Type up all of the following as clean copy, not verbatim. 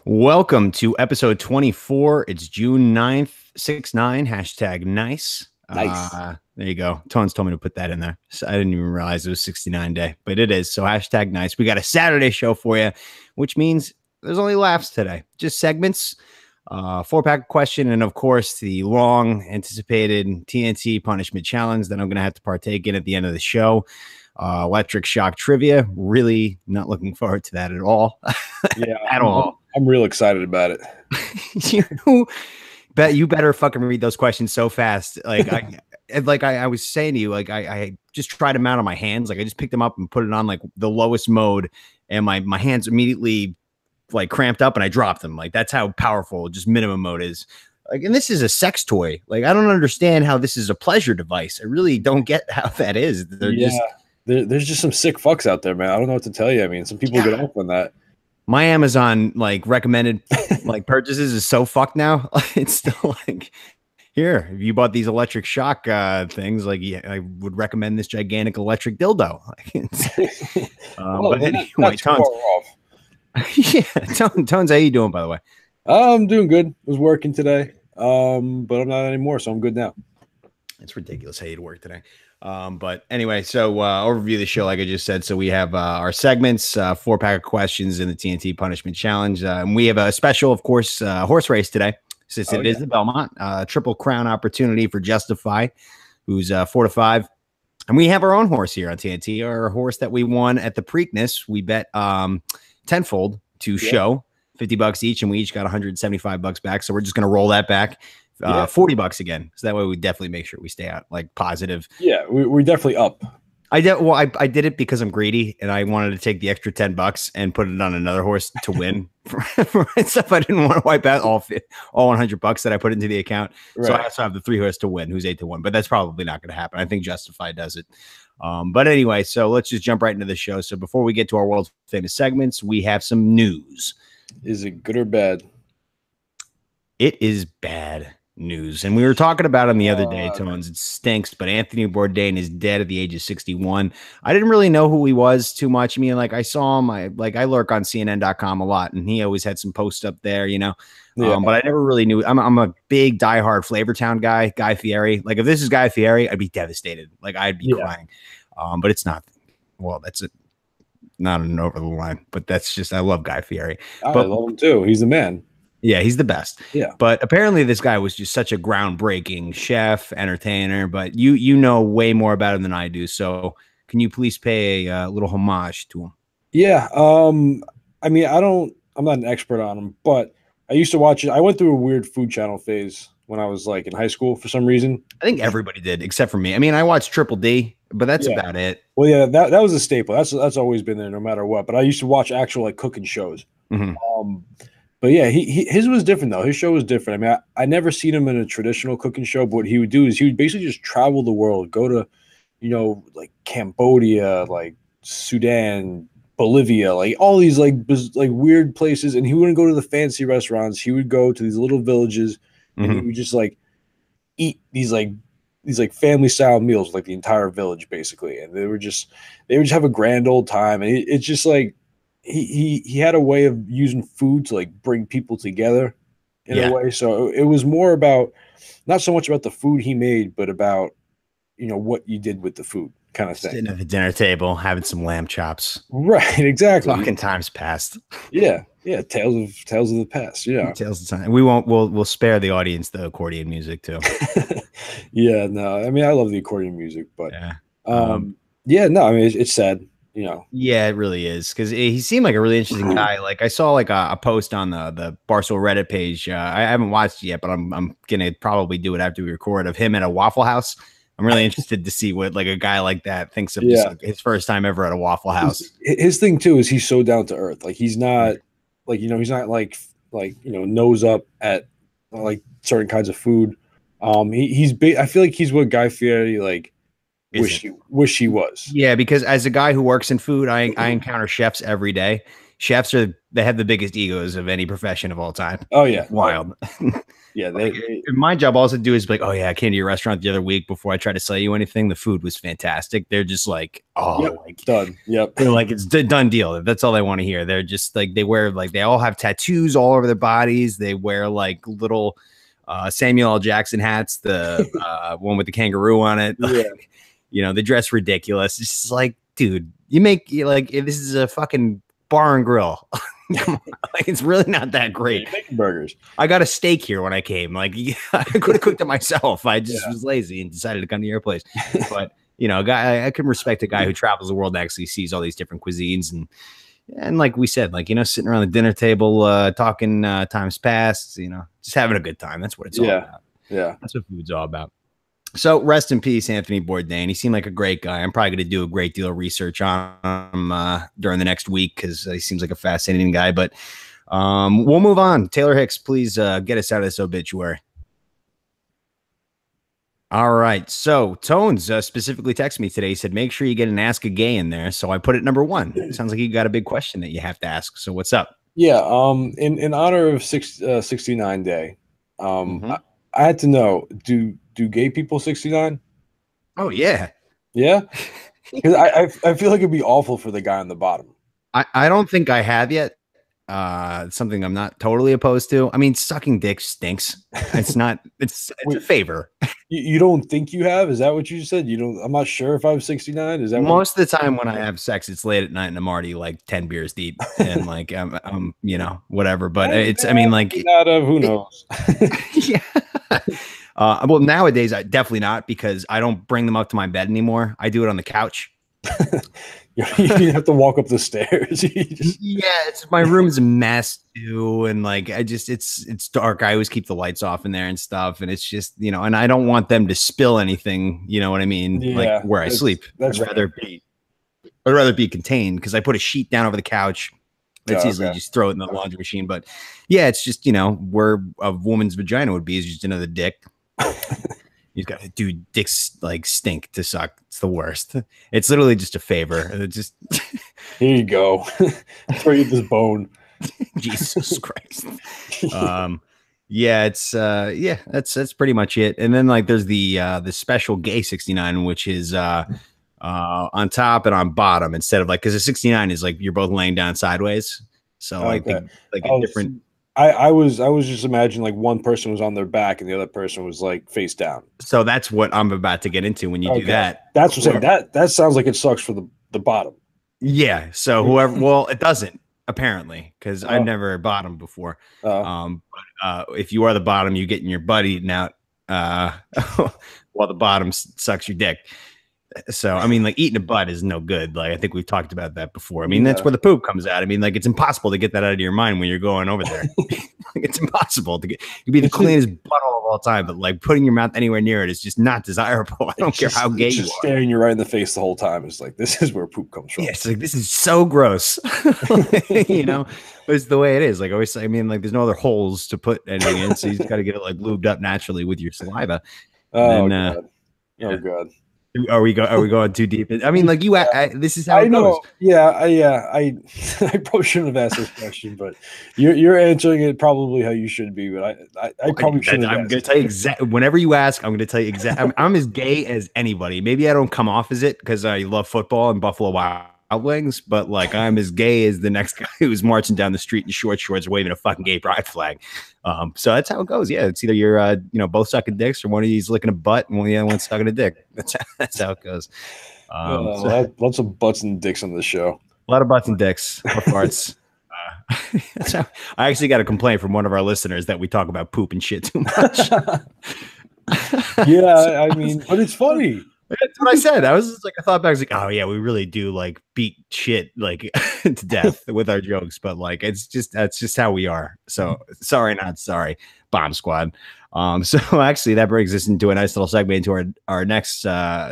Welcome to episode 24. It's June 9th, 6-9, hashtag nice. Nice. There you go. Tones told me to put that in there. So I didn't even realize it was 69 day, but it is. So hashtag nice. We got a Saturday show for you, which means there's only laughs today. Just segments, four-pack question, and of course, the long anticipated TNT punishment challenge that I'm going to have to partake in at the end of the show. Electric shock trivia. Really not looking forward to that at all. Yeah, At all. I'm real excited about it. You better fucking read those questions so fast. I was saying to you, I just tried them out on my hands. Like I just picked them up and put it on like the lowest mode, and my hands immediately like cramped up and I dropped them. Like that's how powerful just minimum mode is. Like, and this is a sex toy. Like I don't understand how this is a pleasure device. I really don't get how that is. There's just some sick fucks out there, man. I don't know what to tell you. I mean, some people get off on that. My Amazon like recommended like purchases is so fucked now. It's still like here, if you bought these electric shock things, like yeah, I would recommend this gigantic electric dildo. But anyway, Tones. Yeah, Tones, how you doing, by the way? I'm doing good. I was working today, but I'm not anymore, so I'm good now. It's ridiculous how you'd work today. But anyway, so overview of the show, like I just said. So we have our segments, 4-pack of questions in the TNT punishment challenge. And we have a special, of course, horse race today, since it is the Belmont Triple Crown opportunity for Justify, who's 4-5. And we have our own horse here on TNT, our horse that we won at the Preakness. We bet tenfold to show $50 each, and we each got $175 back. So we're just going to roll that back. $40 again, so that way we definitely make sure we stay out like positive. Yeah, we're definitely up. I did it because I'm greedy and I wanted to take the extra $10 and put it on another horse to win for myself. I didn't want to wipe out all $100 that I put into the account. Right. So I also have the 3 horse to win, who's 8-1, but that's probably not going to happen. I think Justify does it. But anyway, so let's just jump right into the show. So before we get to our world famous segments, we have some news. Is it good or bad? It is bad news, and we were talking about him the other day, Tones. It stinks, but Anthony Bourdain is dead at the age of 61. I didn't really know who he was too much. I mean, like I saw him, I lurk on CNN.com a lot, and he always had some posts up there, you know. But I never really knew. I'm a big diehard Flavortown guy, Guy Fieri. Like if this is Guy Fieri, I'd be devastated. Like I'd be crying. But it's not. Well, that's not an over the line, but that's just I love Guy Fieri. I love him too. He's the man. Yeah, he's the best. Yeah. But apparently this guy was just such a groundbreaking chef, entertainer, but you know way more about him than I do. So can you please pay a little homage to him? Yeah. I mean, I'm not an expert on him, but I used to watch it. I went through a weird food channel phase when I was like in high school for some reason. I think everybody did except for me. I mean, I watched Triple D, but that's about it. Well, yeah, that was a staple. That's always been there no matter what. But I used to watch actual like cooking shows. Mm-hmm. But yeah, his was different though. His show was different. I mean, I never seen him in a traditional cooking show, but what he would do is he would basically just travel the world, go to, you know, like Cambodia, like Sudan, Bolivia, like all these like weird places, and he wouldn't go to the fancy restaurants. He would go to these little villages, and he would just like eat these family style meals with like the entire village basically, and they would just have a grand old time, and it's just like. He had a way of using food to like bring people together in a way. So it was more about not so much about the food he made, but about, you know, what you did with the food kind of thing. Sitting at the dinner table, having some lamb chops. Right, exactly. Talking times past. Yeah. Tales of the past. Yeah. Tales of time. We'll spare the audience the accordion music too. Yeah, no. I mean, I love the accordion music, but I mean, it's sad. You know, yeah, it really is because he seemed like a really interesting guy. Like I saw like a post on the Barstool Reddit page. I haven't watched it yet, but I'm gonna probably do it after we record of him at a Waffle House. I'm really interested to see what like a guy like that thinks of just, like, his first time ever at a Waffle House. His thing too is he's so down to earth. Like he's not like, you know, he's not like you know, nose up at like certain kinds of food. I feel like he's what Guy Fieri like. Wish he was. Yeah, because as a guy who works in food, I encounter chefs every day. chefs they have the biggest egos of any profession of all time. Oh yeah, wild. Yeah, my job also to do is like, oh yeah, I came to your restaurant the other week before I tried to sell you anything. The food was fantastic. They're just like, oh, yep, like done. Yep, they're like it's done deal. That's all they want to hear. They're just like they wear like they all have tattoos all over their bodies. They wear like little Samuel L. Jackson hats, the one with the kangaroo on it. Yeah. You know, they dress ridiculous. It's just like, dude, you like if this is a fucking bar and grill. Like, it's really not that great. You're making burgers. I got a steak here when I came. Like, I could have cooked it myself. I just was lazy and decided to come to your place. But you know, I can respect a guy who travels the world and actually sees all these different cuisines and like we said, like, you know, sitting around the dinner table, talking times past, you know, just having a good time. That's what it's all about. Yeah, that's what food's all about. So rest in peace, Anthony Bourdain. He seemed like a great guy. I'm probably going to do a great deal of research on him during the next week because he seems like a fascinating guy. But we'll move on. Taylor Hicks, please get us out of this obituary. All right. So Tones specifically texted me today. He said, make sure you get an Ask a Gay in there. So I put it number 1. It sounds like you got a big question that you have to ask. So what's up? Yeah. In honor of 69 Day, I had to know, do gay people 69? Oh yeah. Yeah. Because I feel like it'd be awful for the guy on the bottom. I don't think I have yet. It's something I'm not totally opposed to. I mean, sucking dick stinks. It's not. It's Wait, a favor. You don't think you have? Is that what you said? You don't. I'm not sure if I'm 69. Is that most of the time when I have sex, it's late at night and I'm already like 10 beers deep and like I'm you know, whatever. But it's I mean like out of who knows. Yeah. Well, nowadays I definitely not because I don't bring them up to my bed anymore. I do it on the couch. You have to walk up the stairs. Yeah, my room's a mess too, and like it's dark. I always keep the lights off in there and stuff, and it's just, you know, and I don't want them to spill anything. You know what I mean? Yeah, like where I sleep. I'd rather be contained because I put a sheet down over the couch. It's easily just throw it in the laundry machine. But yeah, it's just, you know, where a woman's vagina would be is just another dick. You've got to do dicks like stink to suck. It's the worst. It's literally just a favor. It's just here you go. Throw you this bone. Jesus Christ. Yeah, it's yeah, that's pretty much it. And then like there's the special gay 69, which is on top and on bottom instead of like because the 69 is like you're both laying down sideways. So like a different. I was just imagining like one person was on their back and the other person was like face down. So that's what I'm about to get into when you do that. That's what I'm saying. That sounds like it sucks for the bottom. Yeah. So whoever, well, it doesn't apparently because I've never bottomed before. But if you are the bottom, you get in your butt eaten out while the bottom sucks your dick. So, I mean, like eating a butt is no good. Like, I think we've talked about that before. I mean, that's where the poop comes out. I mean, like, it's impossible to get that out of your mind when you're going over there. Like, it's impossible to get. You'd be the cleanest butthole of all time, but like putting your mouth anywhere near it is just not desirable. I don't care how gay you are. Staring you right in the face the whole time. It's like, this is where poop comes from. Yeah, it's like, this is so gross. You know, but it's the way it is. Like, always, I mean, like, there's no other holes to put anything in. So you just got to get it like lubed up naturally with your saliva. Oh, God. Oh, God. Are we going too deep? I mean, like this is how it goes. Yeah, I probably shouldn't have asked this question, but you're answering it probably how you should be. But I probably shouldn't. I'm going to tell you exactly. Whenever you ask, I'm going to tell you exactly. I'm as gay as anybody. Maybe I don't come off as it because I love football and Buffalo Wild Wings, but like I'm as gay as the next guy who's marching down the street in short shorts waving a fucking gay pride flag. So that's how it goes. Yeah, it's either you're both sucking dicks or one of you's licking a butt and the other one's sucking a dick. That's how it goes. Lots of butts and dicks on this show. A lot of butts and dicks or farts. That's how, I actually got a complaint from one of our listeners that we talk about poop and shit too much. Yeah, I mean, but it's funny. That's what I said. I was just like, I thought back, I was like, oh yeah, we really do like beat shit like to death with our jokes, but like that's just how we are. So sorry, not sorry, Bomb Squad. So actually that brings us into a nice little segue into our next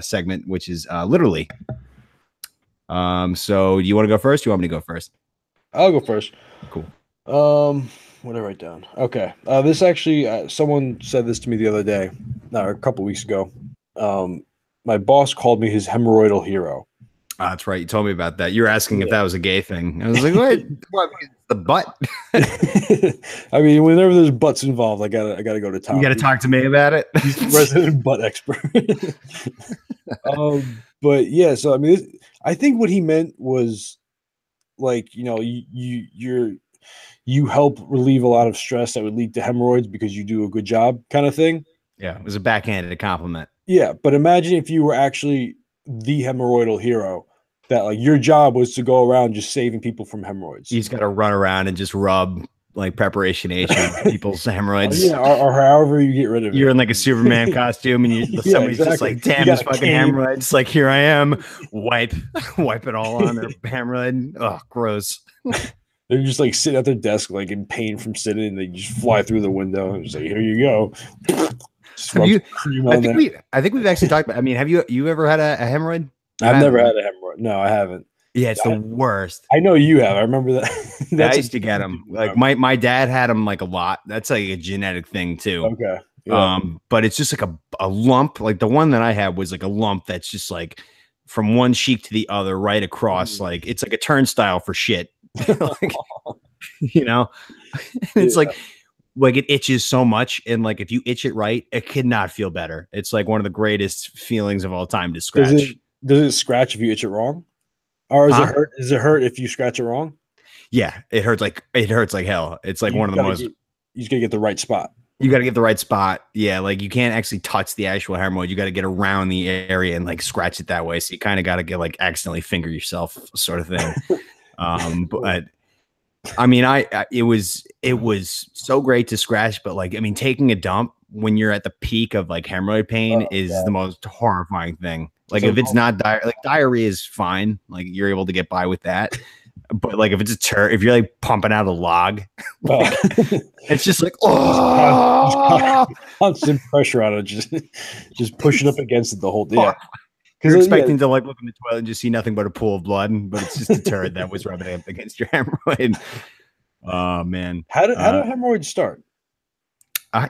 segment, which is literally. So do you want to go first? Do you want me to go first? I'll go first. Cool. What did I write down? Okay. This actually, someone said this to me the other day, a couple weeks ago. My boss called me his hemorrhoidal hero. Oh, that's right. You told me about that. You were asking if Yeah. that was a gay thing. I was like, what? What? The butt? I mean, whenever there's butts involved, I gotta go to Tom. You got to talk to me about it. He's the resident butt expert. But yeah, so I mean, I think what he meant was like, you know, you help relieve a lot of stress that would lead to hemorrhoids because you do a good job, kind of thing. Yeah, it was a backhanded compliment. Yeah, but imagine if you were actually the hemorrhoidal hero, that like your job was to go around just saving people from hemorrhoids. You just got to run around and just rub like preparation H on people's hemorrhoids. Yeah, or however you get rid of it. You're in like a Superman costume, and somebody's just like, "Damn, this fucking hemorrhoids!" Like, here I am, wipe it all on their hemorrhoid. Oh, gross. They're just like sitting at their desk, like in pain from sitting, and they just fly through the window and say, "Here you go." I think we've actually talked about. I mean, have you ever had a hemorrhoid? I've never had a hemorrhoid. No, I haven't. Yeah, it's the worst. I know you have. I remember that. I used to get them. Like my dad had them like a lot. That's like a genetic thing too. Okay. Yeah. But it's just like a lump. Like the one that I had was like a lump that's just like from one cheek to the other, right across. Like it's like a turnstile for shit. Like, you know, it's like it itches so much, and like if you itch it right, it cannot feel better. It's like one of the greatest feelings of all time to scratch. Does it scratch if you itch it wrong? Or is it hurt? Does it hurt if you scratch it wrong? Yeah, it hurts like hell. It's like one of the most. You just gotta get the right spot. You got to get the right spot. Yeah, like you can't actually touch the actual hemorrhoid. You got to get around the area and like scratch it that way. So you kind of got to get like accidentally finger yourself, sort of thing. But I mean, it was so great to scratch, but like I mean, taking a dump when you're at the peak of like hemorrhoid pain is the most horrifying thing. Like if it's not diarrhea is fine. Like you're able to get by with that. But like if it's if you're like pumping out a log, like, it's just like constant pressure on it, just pushing up against it the whole day. Yeah. You're expecting to like look in the toilet and just see nothing but a pool of blood, but it's just a turd that was rubbing up against your hemorrhoid. Oh man, how do hemorrhoids start?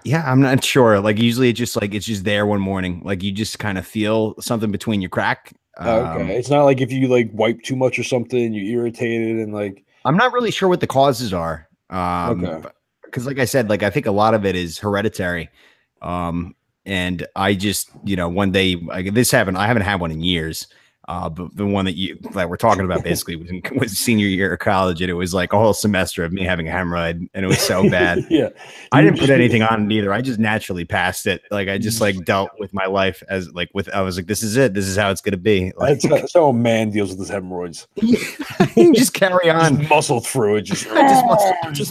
Yeah, I'm not sure. Like usually it's just there one morning. Like you just kind of feel something between your crack. Okay, it's not like if you like wipe too much or something, you irritated and like. I'm not really sure what the causes are. Okay. Because like I said, like I think a lot of it is hereditary. And I just, one day this happened. I haven't had one in years. But the one that we're talking about basically was senior year of college, and it was like a whole semester of me having a hemorrhoid, and it was so bad. Yeah, I didn't put anything on it either. I just naturally passed it. Like I just like dealt with my life as like I was like, this is it. This is how it's gonna be. Like, that's how a man deals with his hemorrhoids. You just carry on, just muscle through it. Just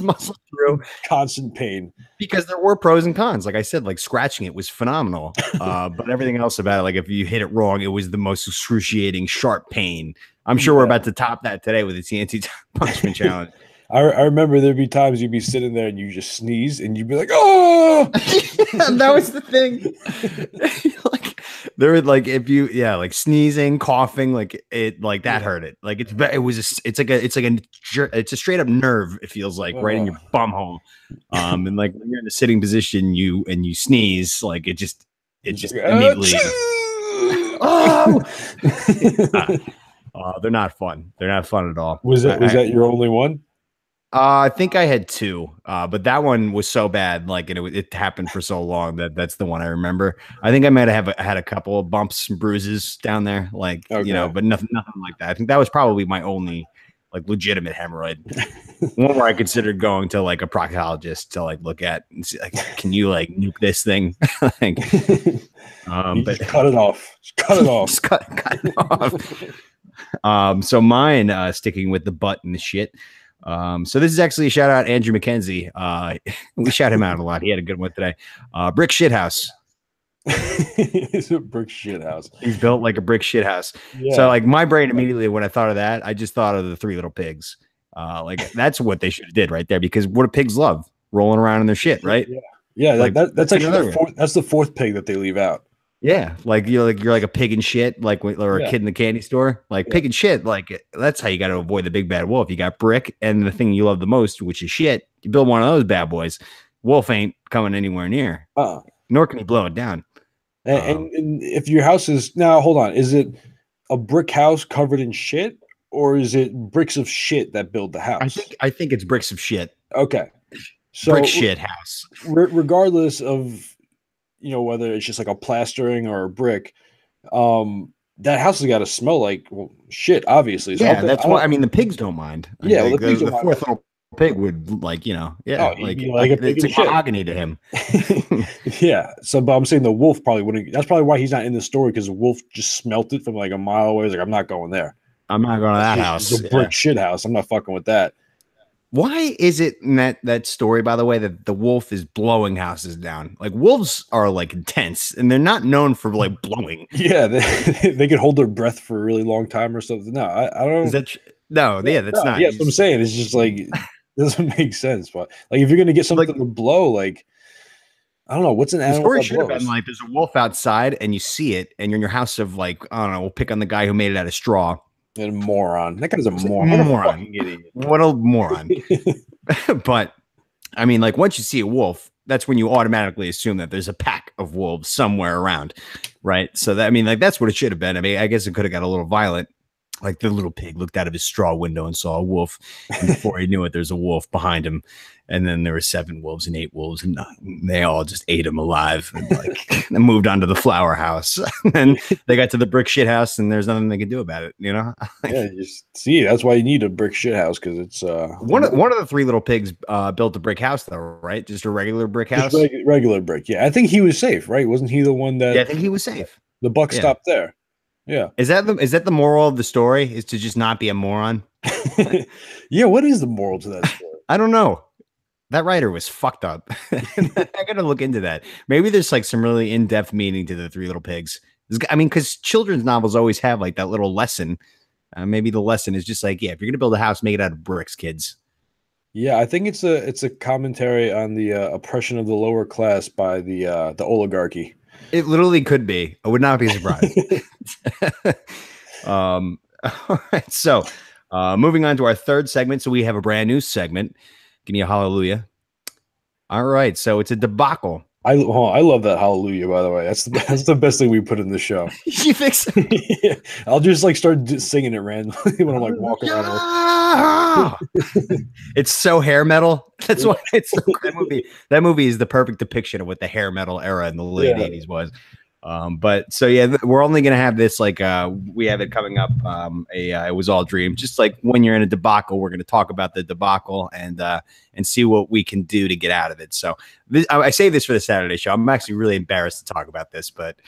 muscle through. Constant pain. Because there were pros and cons. Like I said, like scratching it was phenomenal. But everything else about it, like if you hit it wrong, it was the most excruciating, sharp pain. I'm sure we're about to top that today with the TNT punishment challenge. I remember there'd be times you'd be sitting there and you just sneeze and you'd be like, "Oh!" That was the thing. Like there would like if you like sneezing, coughing, like it like that hurt it. Like it's a straight up nerve. It feels like right in your bum hole. And like when you're in a sitting position, you sneeze, like it just immediately. They're not fun. They're not fun at all. Was that your only one? I think I had two, but that one was so bad, like it happened for so long that's the one I remember. I think I might have had a couple of bumps and bruises down there, like but nothing like that. I think that was probably my only like legitimate hemorrhoid. One where I considered going to like a proctologist to like look at and see, like, can you like nuke this thing? Like, but cut it off. Just cut it off. Just cut it off. So mine, sticking with the butt and the shit. So this is actually a shout out Andrew McKenzie. We shout him out a lot. He had a good one today. Brick shit house. It's a brick shit house. He's built like a brick shit house. Yeah. So like my brain immediately when I thought of that, I just thought of the Three Little Pigs. Like that's what they should have did right there, because what do pigs love? Rolling around in their shit, right? Yeah. Like, that's actually that's the fourth pig that they leave out. Yeah, like you're like a pig in shit, like or a kid in the candy store, like pig and shit. Like that's how you got to avoid the big bad wolf. You got brick and the thing you love the most, which is shit. You build one of those bad boys, wolf ain't coming anywhere near. Nor can he blow it down. And if your house is now, hold on, is it a brick house covered in shit, or is it bricks of shit that build the house? I think it's bricks of shit. Okay, so Brick shit house. regardless of whether it's just like a plastering or a brick, that house has got to smell like shit, obviously. So Yeah, that's why. I mean, the pigs don't mind. Yeah, well, the fourth little pig would like, yeah, like a pig it's mahogany to him. Yeah. So, but I'm saying the wolf probably wouldn't. That's probably why he's not in the story, because the wolf just smelt it from like a mile away. He's like, I'm not going there. I'm not going to that house. It's a brick shit house. I'm not fucking with that. Why is it in that story, by the way, that the wolf is blowing houses down? Like, wolves are like intense, and they're not known for like blowing. Yeah, they can hold their breath for a really long time or something. No, I don't. Is that no? Yeah, that's not. Yeah, that's what I'm saying. It's just like it doesn't make sense. But like, if you're gonna get something to blow, like, I don't know, what's an animal? The story should have been like, there's a wolf outside, and you see it, and you're in your house of like, I don't know. We'll pick on the guy who made it out of straw. And moron. That guy's a moron. What a moron. But I mean, like, once you see a wolf, that's when you automatically assume that there's a pack of wolves somewhere around, right? So that, I mean, like, that's what it should have been. I mean, I guess it could have got a little violent. Like, the little pig looked out of his straw window and saw a wolf, and before he knew it, there's a wolf behind him. And then there were 7 wolves and 8 wolves, and they all just ate him alive, and like and moved on to the flower house. And they got to the brick shit house, and there's nothing they could do about it, Yeah, you see, that's why you need a brick shit house, because it's one of the 3 little pigs built a brick house, though, right? Just a regular brick house, regular brick. Yeah, I think he was safe, right? Wasn't he the one that? Yeah, I think he was safe. The buck stopped there. Yeah. Is that the moral of the story? Is to just not be a moron? Yeah. What is the moral to that story? I don't know. That writer was fucked up. I gotta look into that. Maybe there's like some really in-depth meaning to the 3 little pigs. I mean, because children's novels always have like that little lesson. Maybe the lesson is just like, yeah, if you're gonna build a house, make it out of bricks, kids. Yeah, I think it's a commentary on the oppression of the lower class by the oligarchy. It literally could be. I would not be surprised. All right. So, moving on to our 3rd segment. So we have a brand new segment. Give me a hallelujah. All right. So it's a debacle. I love that hallelujah, by the way. That's the best thing we put in the show. You think so? Yeah. I'll just like start singing it randomly when I'm like walking around. It's so hair metal. That's why it's so, that movie is the perfect depiction of what the hair metal era in the late 80s was. But so yeah, we're only gonna have this like we have it coming up. It was all dream. Just like when you're in a debacle, we're gonna talk about the debacle and see what we can do to get out of it. So I say this for the Saturday show. I'm actually really embarrassed to talk about this, but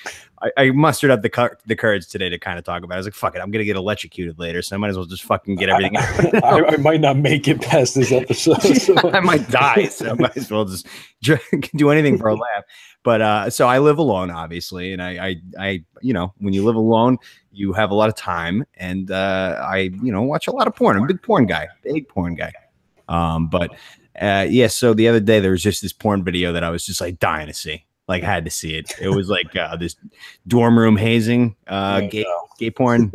I mustered up the courage today to kind of talk about it. I was like, fuck it, I'm gonna get electrocuted later, so I might as well just fucking get everything out. I might not make it past this episode. So. I might die, so I might as well just do anything for a laugh. But so I live alone, obviously, and I when you live alone, you have a lot of time, and I watch a lot of porn. I'm a big porn guy. But so the other day there was just this porn video that I was just like dying to see. Like, had to see it. It was like this dorm room hazing, gay porn.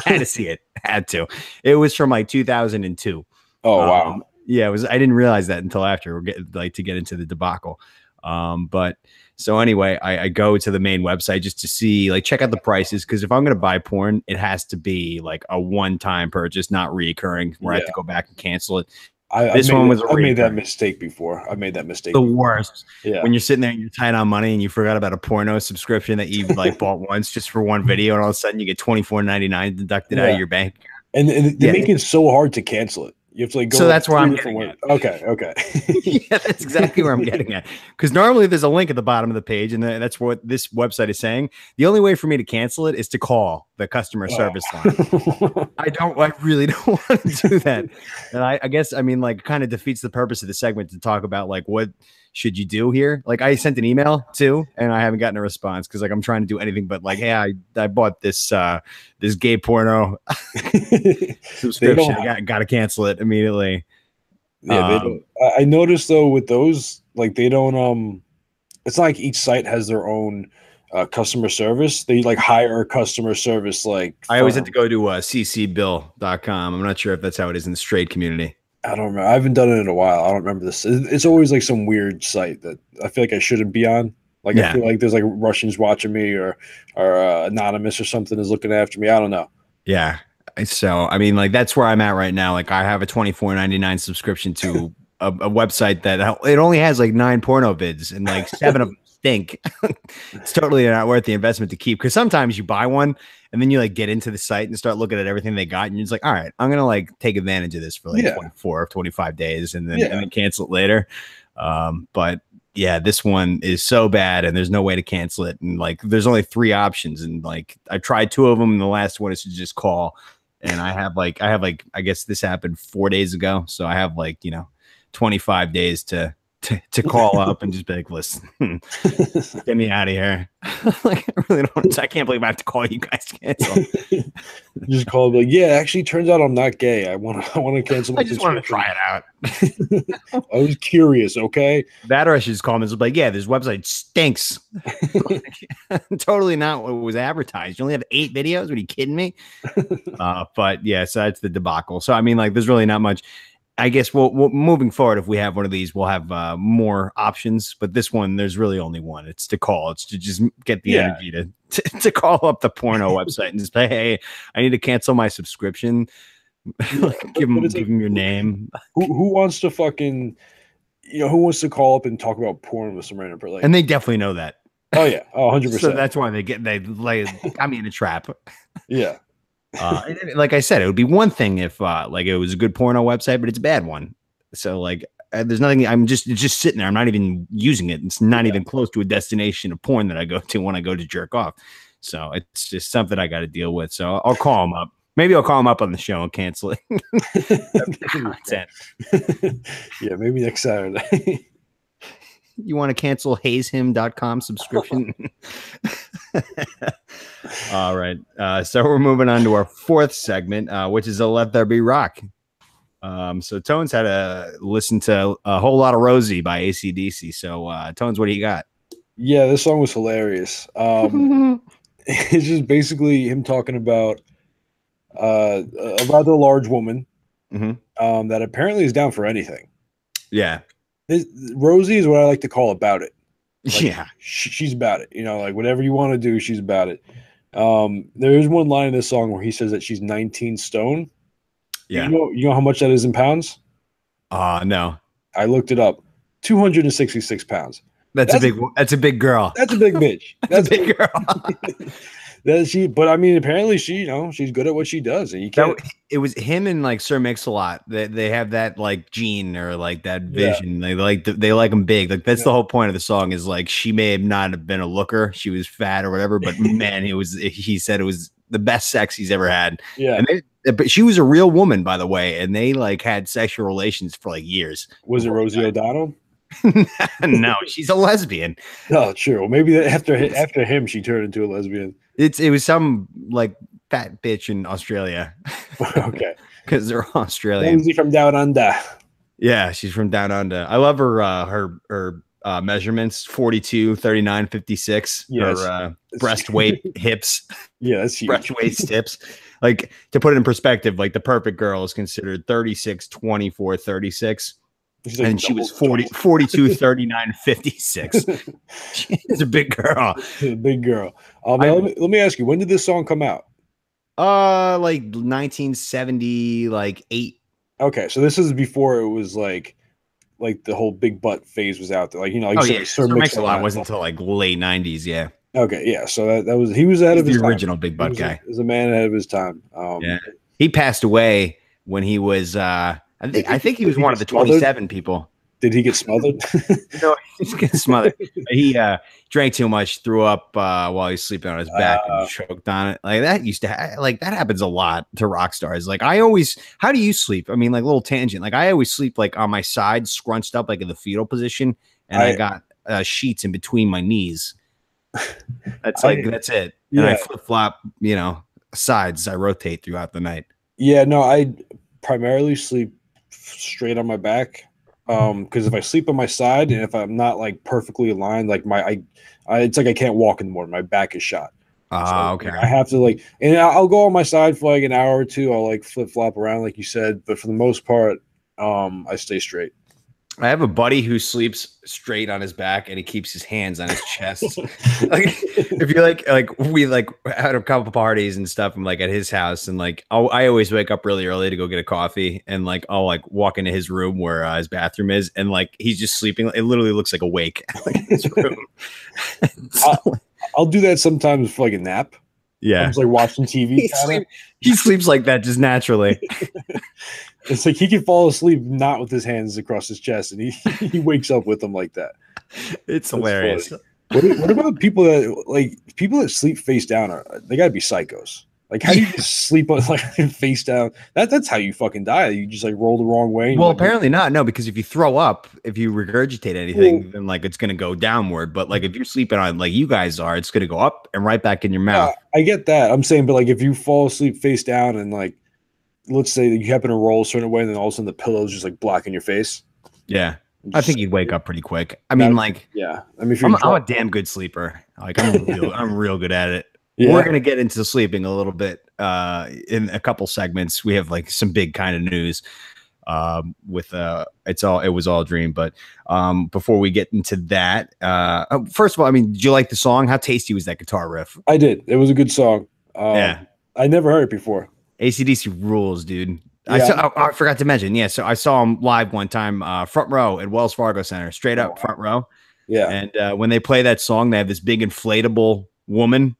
Had to see it. Had to. It was from like 2002. Oh wow. Yeah, it was. I didn't realize that until after we get into the debacle. But so anyway, I go to the main website just to see, like, check out the prices, because if I'm going to buy porn, it has to be like a one-time purchase, not reoccurring, where I have to go back and cancel it. I made that mistake before. I made that mistake. The worst. Yeah. When you're sitting there and you're tight on money and you forgot about a porno subscription that you like bought once just for one video, and all of a sudden you get $24.99 deducted out of your bank. And they make it so hard to cancel it. You have to like go. So that's where I'm getting at. Okay. Yeah, that's exactly where I'm getting at. Because normally there's a link at the bottom of the page, and that's what this website is saying. The only way for me to cancel it is to call the customer service line. I really don't want to do that. And I guess, I mean, like, kind of defeats the purpose of the segment to talk about like what should you do here. Like, I sent an email too, and I haven't gotten a response because like I'm trying to do anything but like, hey, I bought this this gay porno subscription. I got to cancel it immediately. Yeah, they don't. I noticed though with those, like, they don't. It's not like each site has their own customer service. They like hire a customer service. Like, I always have to go to ccbill.com. I'm not sure if that's how it is in the straight community. I don't remember. I haven't done it in a while. I don't remember this. It's always like some weird site that I feel like I shouldn't be on. Like I feel like there's like Russians watching me, or anonymous or something is looking after me. I don't know. Yeah. So I mean, like that's where I'm at right now. Like I have a $24.99 subscription to a website that it only has like 9 porno vids and like 7 of them stink. It's totally not worth the investment to keep, because sometimes you buy one and then you like get into the site and start looking at everything they got and you're just like, all right, I'm gonna like take advantage of this for like 24 or 25 days and then cancel it later. But yeah, this one is so bad and there's no way to cancel it, and like there's only 3 options, and like I tried 2 of them and the last one is to just call. And I have like I guess this happened 4 days ago, so I have like 25 days to call up and just be like, listen, get me out of here. Like I really don't want to, I can't believe I have to call you guys to cancel. Just call, like, yeah, actually turns out I'm not gay. I want to cancel my I just wanted to try it out. I was curious, okay? That, or I should just call them and be like, yeah, this website stinks. Totally not what was advertised. You only have 8 videos? What, are you kidding me? But yeah, so that's the debacle. So I mean, like, there's really not much. I guess we'll moving forward, if we have one of these, we'll have more options. But this one, there's really only one. It's to call. It's to just get the energy to call up the porno website and just say, hey, I need to cancel my subscription. Like, give them your name. Who wants to fucking, who wants to call up and talk about porn with some random person? Like, and they definitely know that. Oh yeah, 100%. So that's why they got me in a trap. Yeah. Like I said, it would be one thing if like it was a good porno website, but it's a bad one. So like there's nothing. It's just sitting there. I'm not even using it. It's not even close to a destination of porn that I go to when I go to jerk off. So it's just something I got to deal with. So I'll call them up. Maybe I'll call them up on the show and cancel it. Yeah, maybe next Saturday. You want to cancel hazehim.com subscription? All right. So we're moving on to our 4th segment, which is a Let There Be Rock. So Tones had to listen to a whole lot of Rosie by AC/DC. So Tones, what do you got? Yeah, this song was hilarious. It's just basically him talking about a rather large woman that apparently is down for anything. Yeah. Rosie is what I like to call about it. Like, yeah. She's about it. Like whatever you want to do, she's about it. There is one line in this song where he says that she's 19 stone. Yeah. You know how much that is in pounds? No. I looked it up. 266 pounds. That's a big girl. That's a big bitch. That's a big girl. But I mean, apparently she's good at what she does, and you can't. It was him and like Sir Mix-a-Lot. They have that like gene or like that vision. Yeah. They like them big. Like that's the whole point of the song, is like she may not have been a looker, she was fat or whatever, but man, he said it was the best sex he's ever had. Yeah, but she was a real woman, by the way, and they like had sexual relations for like years. Was it Rosie O'Donnell? No, she's a lesbian. Oh, true. Well, maybe after him, she turned into a lesbian. It was some like fat bitch in Australia. Okay, because they're Australian. Lindsay from down under. Yeah, she's from down under. I love her measurements: 42, 39, 56. Yes. Her breast weight, hips. Yeah, that's huge. Breast waist, hips. Like, to put it in perspective, like the perfect girl is considered 36, 24, 36. Like, and she was 42, 39, 56. She's a big girl. A big girl. Let me ask you, when did this song come out? Like 1970, like 8. Okay, so this is before it was like the whole big butt phase was out there. Like, Sir Mix-a-Lot wasn't until like late 90s. Yeah. Okay, yeah. So that was, he was out of his the time. Original big butt guy. He was a man ahead of his time. Yeah. He passed away when he was I think he was one of the 27 people. Did he get smothered? No, he's getting smothered. He drank too much, threw up while he was sleeping on his back, and choked on it. Like that used to that happens a lot to rock stars. Like how do you sleep? I mean, like, little tangent. Like, I always sleep like on my side, scrunched up, like in the fetal position, and I got sheets in between my knees. That's it. And I flip flop, sides. I rotate throughout the night. Yeah, no, I primarily sleep straight on my back. Because if I sleep on my side and if I'm not like perfectly aligned, like it's like I can't walk in the morning. My back is shot. Okay. I have to and I'll go on my side for like an hour or two. I'll like flip flop around, like you said, but for the most part, I stay straight. I have a buddy who sleeps straight on his back and he keeps his hands on his chest. Like if you like we like had a couple parties and stuff. I'm like at his house and like I always wake up really early to go get a coffee and like I'll like walk into his room where his bathroom is and like he's just sleeping. It literally looks like a wake like in his room. I'll do that sometimes for like a nap. Yeah, I'm just like watching TV. He sleeps like that just naturally. It's like he can fall asleep not with his hands across his chest, and he wakes up with them like that. It's hilarious. What about people that sleep face down? They gotta be psychos. Like, how do you just sleep on like face down? That's how you fucking die. You just like roll the wrong way. Well, apparently not. No, because if you throw up, if you regurgitate anything, then like it's gonna go downward. But like if you're sleeping on like you guys are, it's gonna go up and right back in your mouth. I get that. I'm saying, but like if you fall asleep face down and like let's say that you happen to roll a certain way, and then all of a sudden the pillow's just like blocking your face. Yeah. I think you'd wake up pretty quick. I mean, like, yeah. I mean, if I'm a damn good sleeper. Like, I'm real good at it. Yeah. We're gonna get into sleeping a little bit in a couple segments. We have like some big kind of news with it was all a dream. But before we get into that, first of all, I mean, did you like the song? How tasty was that guitar riff? I did. It was a good song. Yeah, I never heard it before. AC/DC rules, dude. Yeah. I forgot to mention. Yeah, so I saw him live one time, front row at Wells Fargo Center, straight up front row. Yeah. And when they play that song, they have this big inflatable woman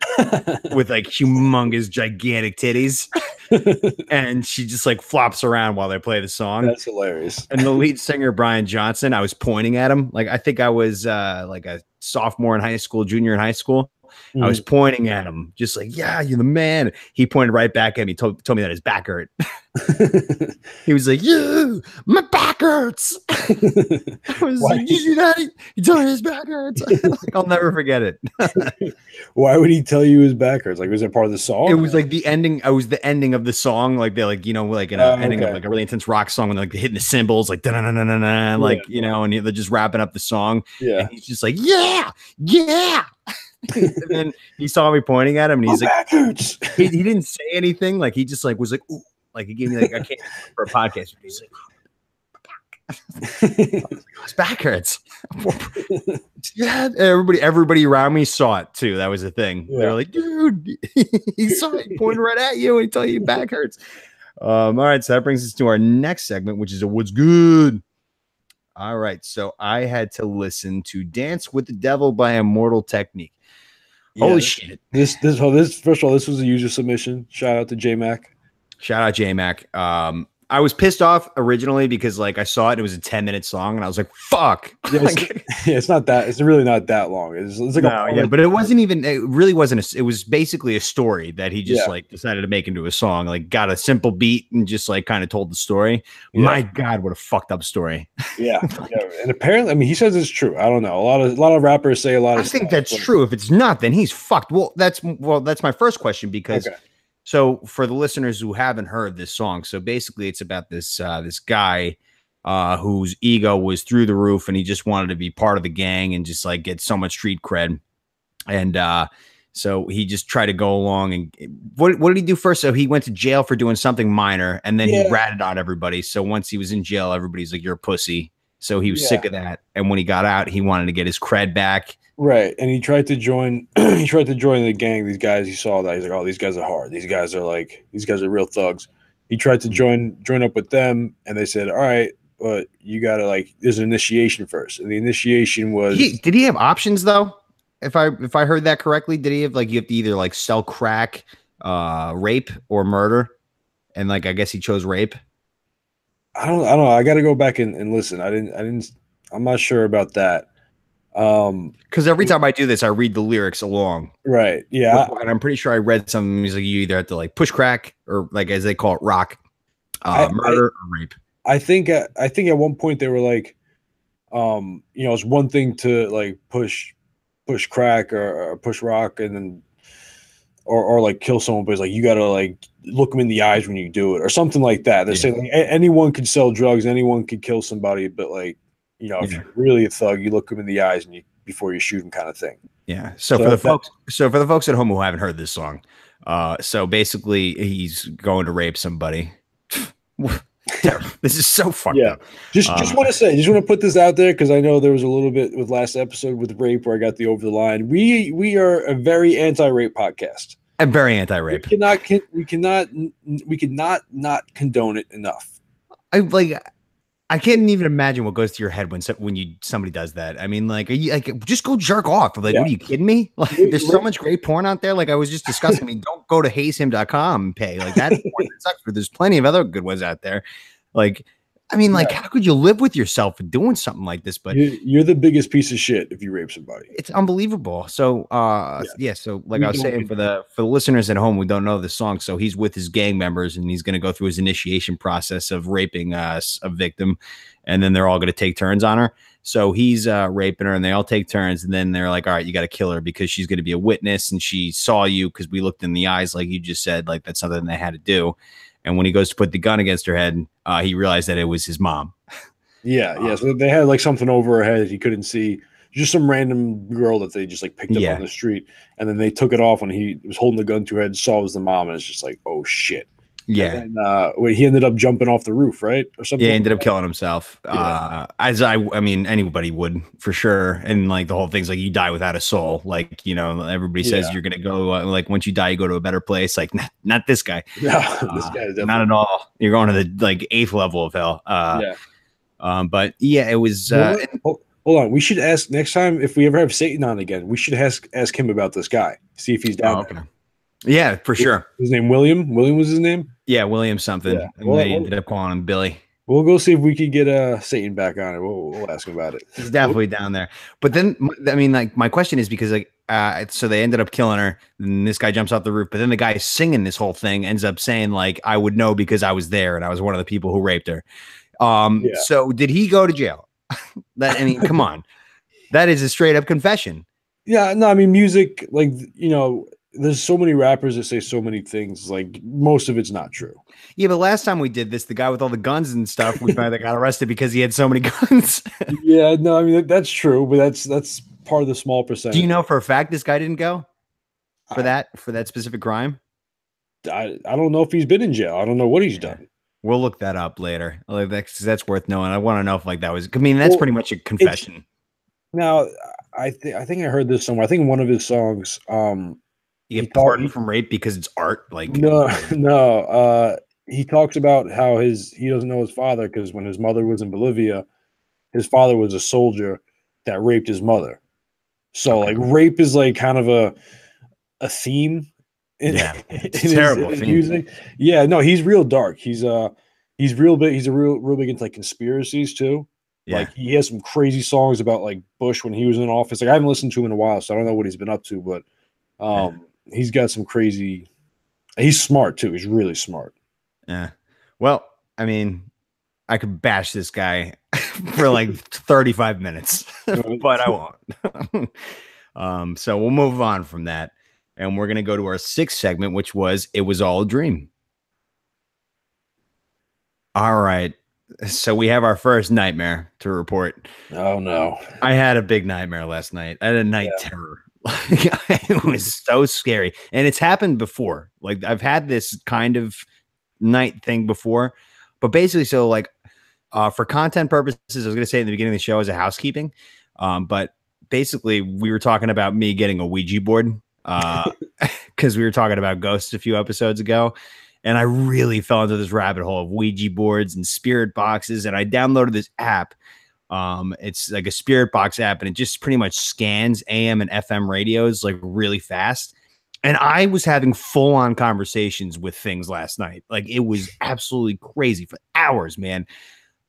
with like humongous, gigantic titties, and she just like flops around while they play the song. That's hilarious. And the lead singer, Brian Johnson, I was pointing at him. Like I think I was like a sophomore in high school, junior in high school. I was pointing at him, just like, yeah, you're the man. He pointed right back at me, told me that his back hurt. He was like, yeah, my back hurts. I was like, you see that? He told me his back hurts. Like, I'll never forget it. Why would he tell you his back hurts? Like, was it part of the song? It was like the ending. I was the ending of the song. Like they're like, you know, like in an ending of like a really intense rock song when like they're hitting the cymbals, like da na na na na, like you know, and they're just wrapping up the song. Yeah, and he's just like, yeah, yeah. And then he saw me pointing at him, and he's like, he didn't say anything. Like he just like was like, ooh, like he gave me like I can't for a podcast. But he's like, his back hurts. Yeah, everybody around me saw it too. That was the thing. Yeah. They're like, dude, he saw it, he pointed right at you, and he told you your back hurts. All right, so that brings us to our next segment, which is a what's good. All right, so I had to listen to "Dance with the Devil" by Immortal Technique. Yeah, holy shit! This first of all, this was a user submission. Shout out to JMac. Shout out JMac. I was pissed off originally because like I saw it was a 10-minute song and I was like, fuck. Yeah, it's not that. It's really not that long. It's like but it wasn't even. It really wasn't. It was basically a story that he just like decided to make into a song. Like got a simple beat and just like kind of told the story. Yeah. My God, what a fucked up story. Yeah, and apparently, I mean, he says it's true. I don't know. A lot of rappers say a lot of. I think that's true. If it's not, then he's fucked. Well, that's my first question because. Okay. So for the listeners who haven't heard this song, so basically it's about this this guy whose ego was through the roof and he just wanted to be part of the gang and just like get so much street cred. And so he just tried to go along and what did he do first? So he went to jail for doing something minor and then he ratted on everybody. So once he was in jail, everybody's like, you're a pussy. So he was sick of that. And when he got out, he wanted to get his cred back. Right. And he tried to join the gang. These guys, he saw that. He's like, oh, these guys are hard. These guys are real thugs. He tried to join up with them. And they said, all right, but you got to like, there's an initiation first. And the initiation was. Did he have options though? If I heard that correctly, did he have like, you have to either like sell crack, rape or murder? And like, I guess he chose rape. I don't know. I got to go back and listen. I'm not sure about that. Because every time I do this, I read the lyrics along. Right. Yeah. And I'm pretty sure I read some music. You either have to like push crack or like, as they call it, rock, murder or rape. I think at one point they were like, you know, it's one thing to like push crack or push rock and then, or like kill someone, but it's like, you got to like look them in the eyes when you do it or something like that. They're saying like, anyone could sell drugs. Anyone could kill somebody, but like, you know, if you're really a thug, you look them in the eyes and before you shoot them, kind of thing. Yeah. So for the folks at home who haven't heard this song, so basically he's going to rape somebody. This is so fucked Yeah. up. Just want to put this out there because I know there was a little bit with last episode with rape where I got the over the line. We are a very anti-rape podcast. I'm very anti-rape. We cannot not condone it enough. I can't even imagine what goes to your head when somebody does that. I mean, like, are you like just go jerk off? Like, what are you kidding me? Like, there's so much great porn out there. Like, I was just discussing. I mean, don't go to hazehim.com and pay. Like, that's porn that sucks, but there's plenty of other good ones out there. Like, I mean, like, how could you live with yourself for doing something like this? But you're the biggest piece of shit if you rape somebody. It's unbelievable. So, so like I was saying, for the listeners at home who don't know the song, so he's with his gang members and he's going to go through his initiation process of raping a victim, and then they're all going to take turns on her. So he's raping her, and they all take turns, and then they're like, "All right, you got to kill her because she's going to be a witness, and she saw you because we looked in the eyes, like you just said, like that's something they had to do." And when he goes to put the gun against her head, he realized that it was his mom. Yeah. So they had like something over her head he couldn't see. Just some random girl that they just like picked up on the street. And then they took it off when he was holding the gun to her head, saw it was the mom. And it's just like, oh, shit. Yeah. And he ended up jumping off the roof, right? Or something. Yeah, he ended up killing himself. Yeah. I mean, anybody would for sure. And like the whole thing's like you die without a soul. Like, you know, everybody says you're going to go like once you die, you go to a better place. Like not this guy. No, this guy is not at all. You're going to the like 8th level of hell. But yeah, it was. Hold on. We should ask next time if we ever have Satan on again. We should ask him about this guy. See if he's down. Okay. Yeah, for sure. His name William. William was his name. Yeah, William something. Yeah. And they ended up calling him Billy. We'll go see if we could get Satan back on it. We'll ask him about it. He's definitely down there. But then, I mean, like my question is because like, so they ended up killing her. And this guy jumps off the roof. But then the guy singing this whole thing ends up saying like, "I would know because I was there and I was one of the people who raped her." So did he go to jail? I mean, come on, that is a straight up confession. Yeah, no, I mean, music, like, you know, there's so many rappers that say so many things. Like most of it's not true. Yeah, but last time we did this, the guy with all the guns and stuff, we found that got arrested because he had so many guns. Yeah, no, I mean that's true, but that's part of the small percentage. Do you know for a fact this guy didn't go for that specific crime? I don't know if he's been in jail. I don't know what he's done. We'll look that up later. Like that's worth knowing. I want to know if like that was. I mean, that's pretty much a confession. Now, I think I heard this somewhere. I think one of his songs. You get pardoned from rape because it's art. Like no. He talks about how he doesn't know his father because when his mother was in Bolivia, his father was a soldier that raped his mother. So like rape is like kind of a theme. It's terrible his music. Yeah, no, he's real dark. He's real big. He's real big into like conspiracies too. Yeah. Like he has some crazy songs about like Bush when he was in office. Like I haven't listened to him in a while, so I don't know what he's been up to, but he's got some crazy. He's smart too. He's really smart. Yeah. Well, I mean, I could bash this guy for like 35 minutes, but I won't. So we'll move on from that. And we're going to go to our 6th segment, which was It Was All a Dream. All right. So we have our first nightmare to report. Oh, no. I had a big nightmare last night. I had a night terror. It was so scary. And it's happened before. Like I've had this kind of night thing before. But basically, so like for content purposes, I was going to say at the beginning of the show as a housekeeping. But basically, we were talking about me getting a Ouija board. Because we were talking about ghosts a few episodes ago, and I really fell into this rabbit hole of Ouija boards and spirit boxes, and I downloaded this app. It's like a spirit box app, and it just pretty much scans AM and FM radios like really fast. And I was having full-on conversations with things last night. Like it was absolutely crazy for hours, man.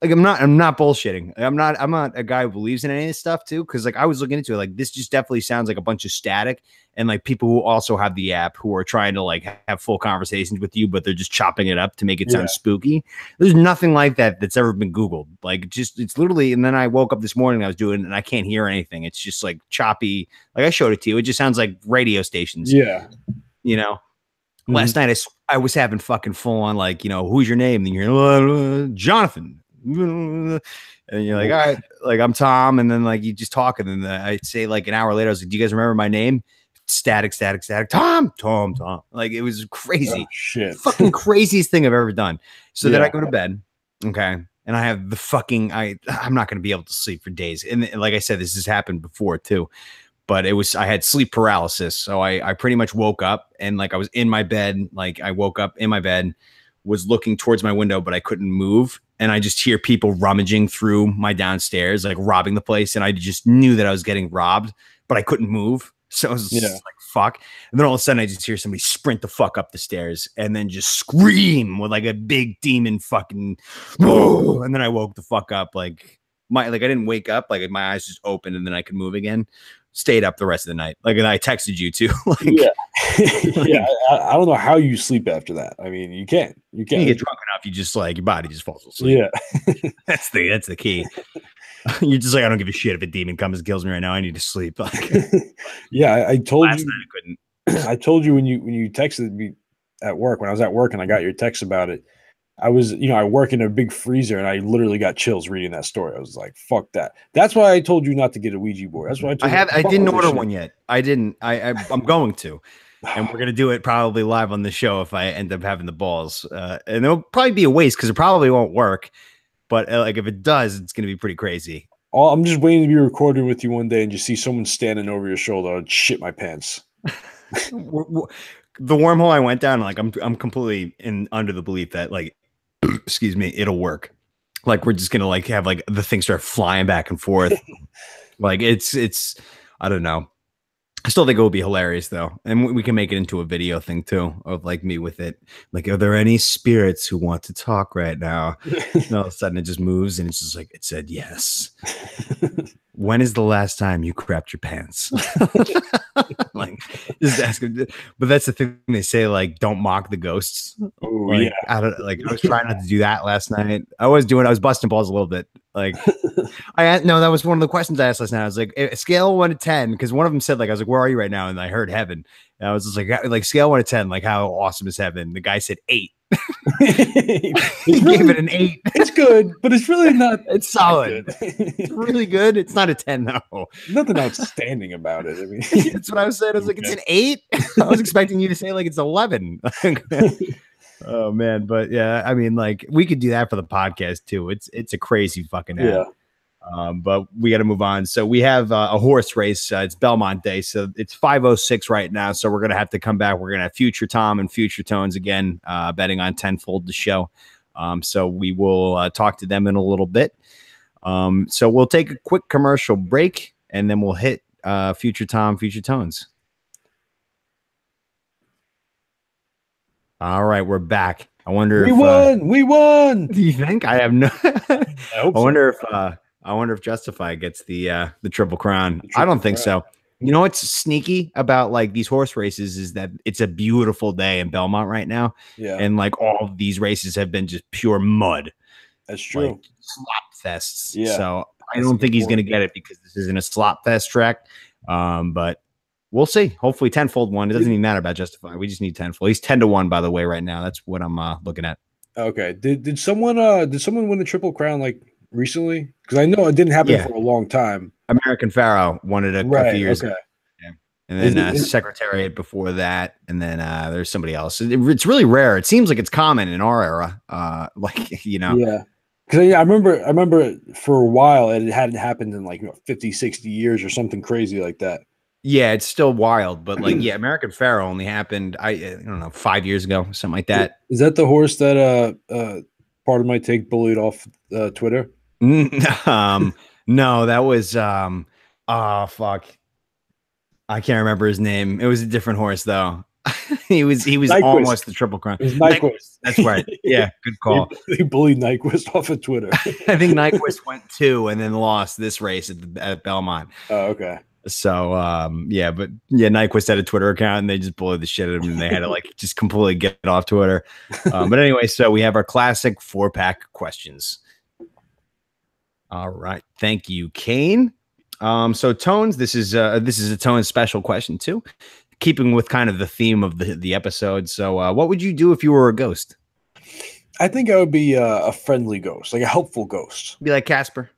Like I'm not bullshitting. I'm not a guy who believes in any of this stuff too. Cause like I was looking into it, like this just definitely sounds like a bunch of static and like people who also have the app who are trying to like have full conversations with you, but they're just chopping it up to make it sound spooky. There's nothing like that that's ever been Googled. Like it's literally, and then I woke up this morning, I was doing it and I can't hear anything. It's just like choppy. Like I showed it to you. It just sounds like radio stations. Yeah. You know, last night I was having fucking full on, like, you know, who's your name? And you're Jonathan. And you're like, all right, like I'm Tom, and then like you just talk, and then I'd say like an hour later, I was like, do you guys remember my name? Static, Tom. Like it was crazy. Oh, shit. Fucking craziest thing I've ever done. So then I go to bed, Okay. And I have the fucking I'm not going to be able to sleep for days. And like I said, this has happened before too. But I had sleep paralysis. So I pretty much woke up and like I was in my bed. Like I woke up in my bed, was looking towards my window, but I couldn't move. And I just hear people rummaging through my downstairs, like robbing the place. And I just knew that I was getting robbed, but I couldn't move. So I was like, fuck. And then all of a sudden I just hear somebody sprint the fuck up the stairs and then just scream with like a big demon fucking, whoa. And then I woke the fuck up. Like I didn't wake up, like my eyes just opened and then I could move again. Stayed up the rest of the night. Like, and I texted you too. Like, yeah. I don't know how you sleep after that. I mean, you can't. You get drunk enough, you just like your body just falls asleep. Yeah, that's the key. You're just like, I don't give a shit if a demon comes and kills me right now. I need to sleep. Like, yeah, I told last you. Night I couldn't. I told you when you texted me at work, when I was at work and I got your text about it. I was, I work in a big freezer and I literally got chills reading that story. I was like, fuck that. That's why I told you not to get a Ouija board. That's why I didn't order one yet. I didn't. I'm going to. And we're going to do it probably live on the show if I end up having the balls. And it'll probably be a waste because it probably won't work. But like if it does, it's going to be pretty crazy. I'm just waiting to be recorded with you one day and just see someone standing over your shoulder. I'd shit my pants. The wormhole I went down, like I'm completely under the belief that like, excuse me, it'll work. Like we're just gonna like have like the thing start flying back and forth. Like it's I don't know. I still think it will be hilarious though, and we can make it into a video thing too of like me with it. Like, are there any spirits who want to talk right now? And all of a sudden it just moves and it's just like it said yes. When is the last time you crapped your pants? Like, just asking. But that's the thing they say, like, don't mock the ghosts. Oh, like, yeah. I was trying not to do that last night. I was busting balls a little bit. Like, that was one of the questions I asked last night. I was like, scale 1 to 10, because one of them said, like, I was like, where are you right now? And I heard heaven. And I was just like scale 1 to 10, like, how awesome is heaven? The guy said 8. He gave it an 8. It's good, but it's really not. It's solid. It's really good. It's not a 10 though. Nothing outstanding about it. I mean, that's what I was saying. I was like, it's an 8. I was expecting you to say like it's 11. Oh man, but yeah, I mean, like we could do that for the podcast too. It's a crazy fucking app. Yeah. But we got to move on. So we have a horse race. It's Belmont Day, so it's 5:06 right now. So we're gonna have to come back. We're gonna have Future Tom and Future Tones again, betting on Tenfold the show. So we will talk to them in a little bit. So we'll take a quick commercial break and then we'll hit Future Tom, Future Tones. All right, we're back. I wonder if we won. Do you think? I have no. I wonder if Justify gets the Triple Crown. I don't think so. You know what's sneaky about like these horse races is that it's a beautiful day in Belmont right now. Yeah. And like all of these races have been just pure mud. That's true. Like, slop fests. Yeah. So I don't think he's going to get it because this isn't a slop fest track. But we'll see. Hopefully Tenfold won. It doesn't even matter about Justify. We just need Tenfold. He's 10-1 by the way right now. That's what I'm looking at. Okay. Did someone win the Triple Crown like recently? Because I know it didn't happen for a long time. American Pharaoh won it a few years ago. Yeah. And then Secretariat before that. And then there's somebody else. It's really rare. It seems like it's common in our era. Yeah. Because I remember for a while it hadn't happened in like 50, 60 years or something crazy like that. Yeah, it's still wild, but like, American Pharaoh only happened, I don't know, 5 years ago, something like that. Is that the horse that part of my take bullied off Twitter? No, that was oh fuck, I can't remember his name. It was a different horse though. he was Nyquist. Almost the Triple Crown. Nyquist. That's right. Yeah, good call. He bullied Nyquist off of Twitter. I think Nyquist went 2 and then lost this race at Belmont. Oh, okay. So Nyquist had a Twitter account and they just bullied the shit out of him and they had to like just completely get off Twitter. But anyway, so we have our classic 4-pack questions. All right, thank you, Kane. So Tones, this is a Tones special question too, keeping with kind of the theme of the episode. So what would you do if you were a ghost? I think I would be a friendly ghost, like a helpful ghost. Be like Casper.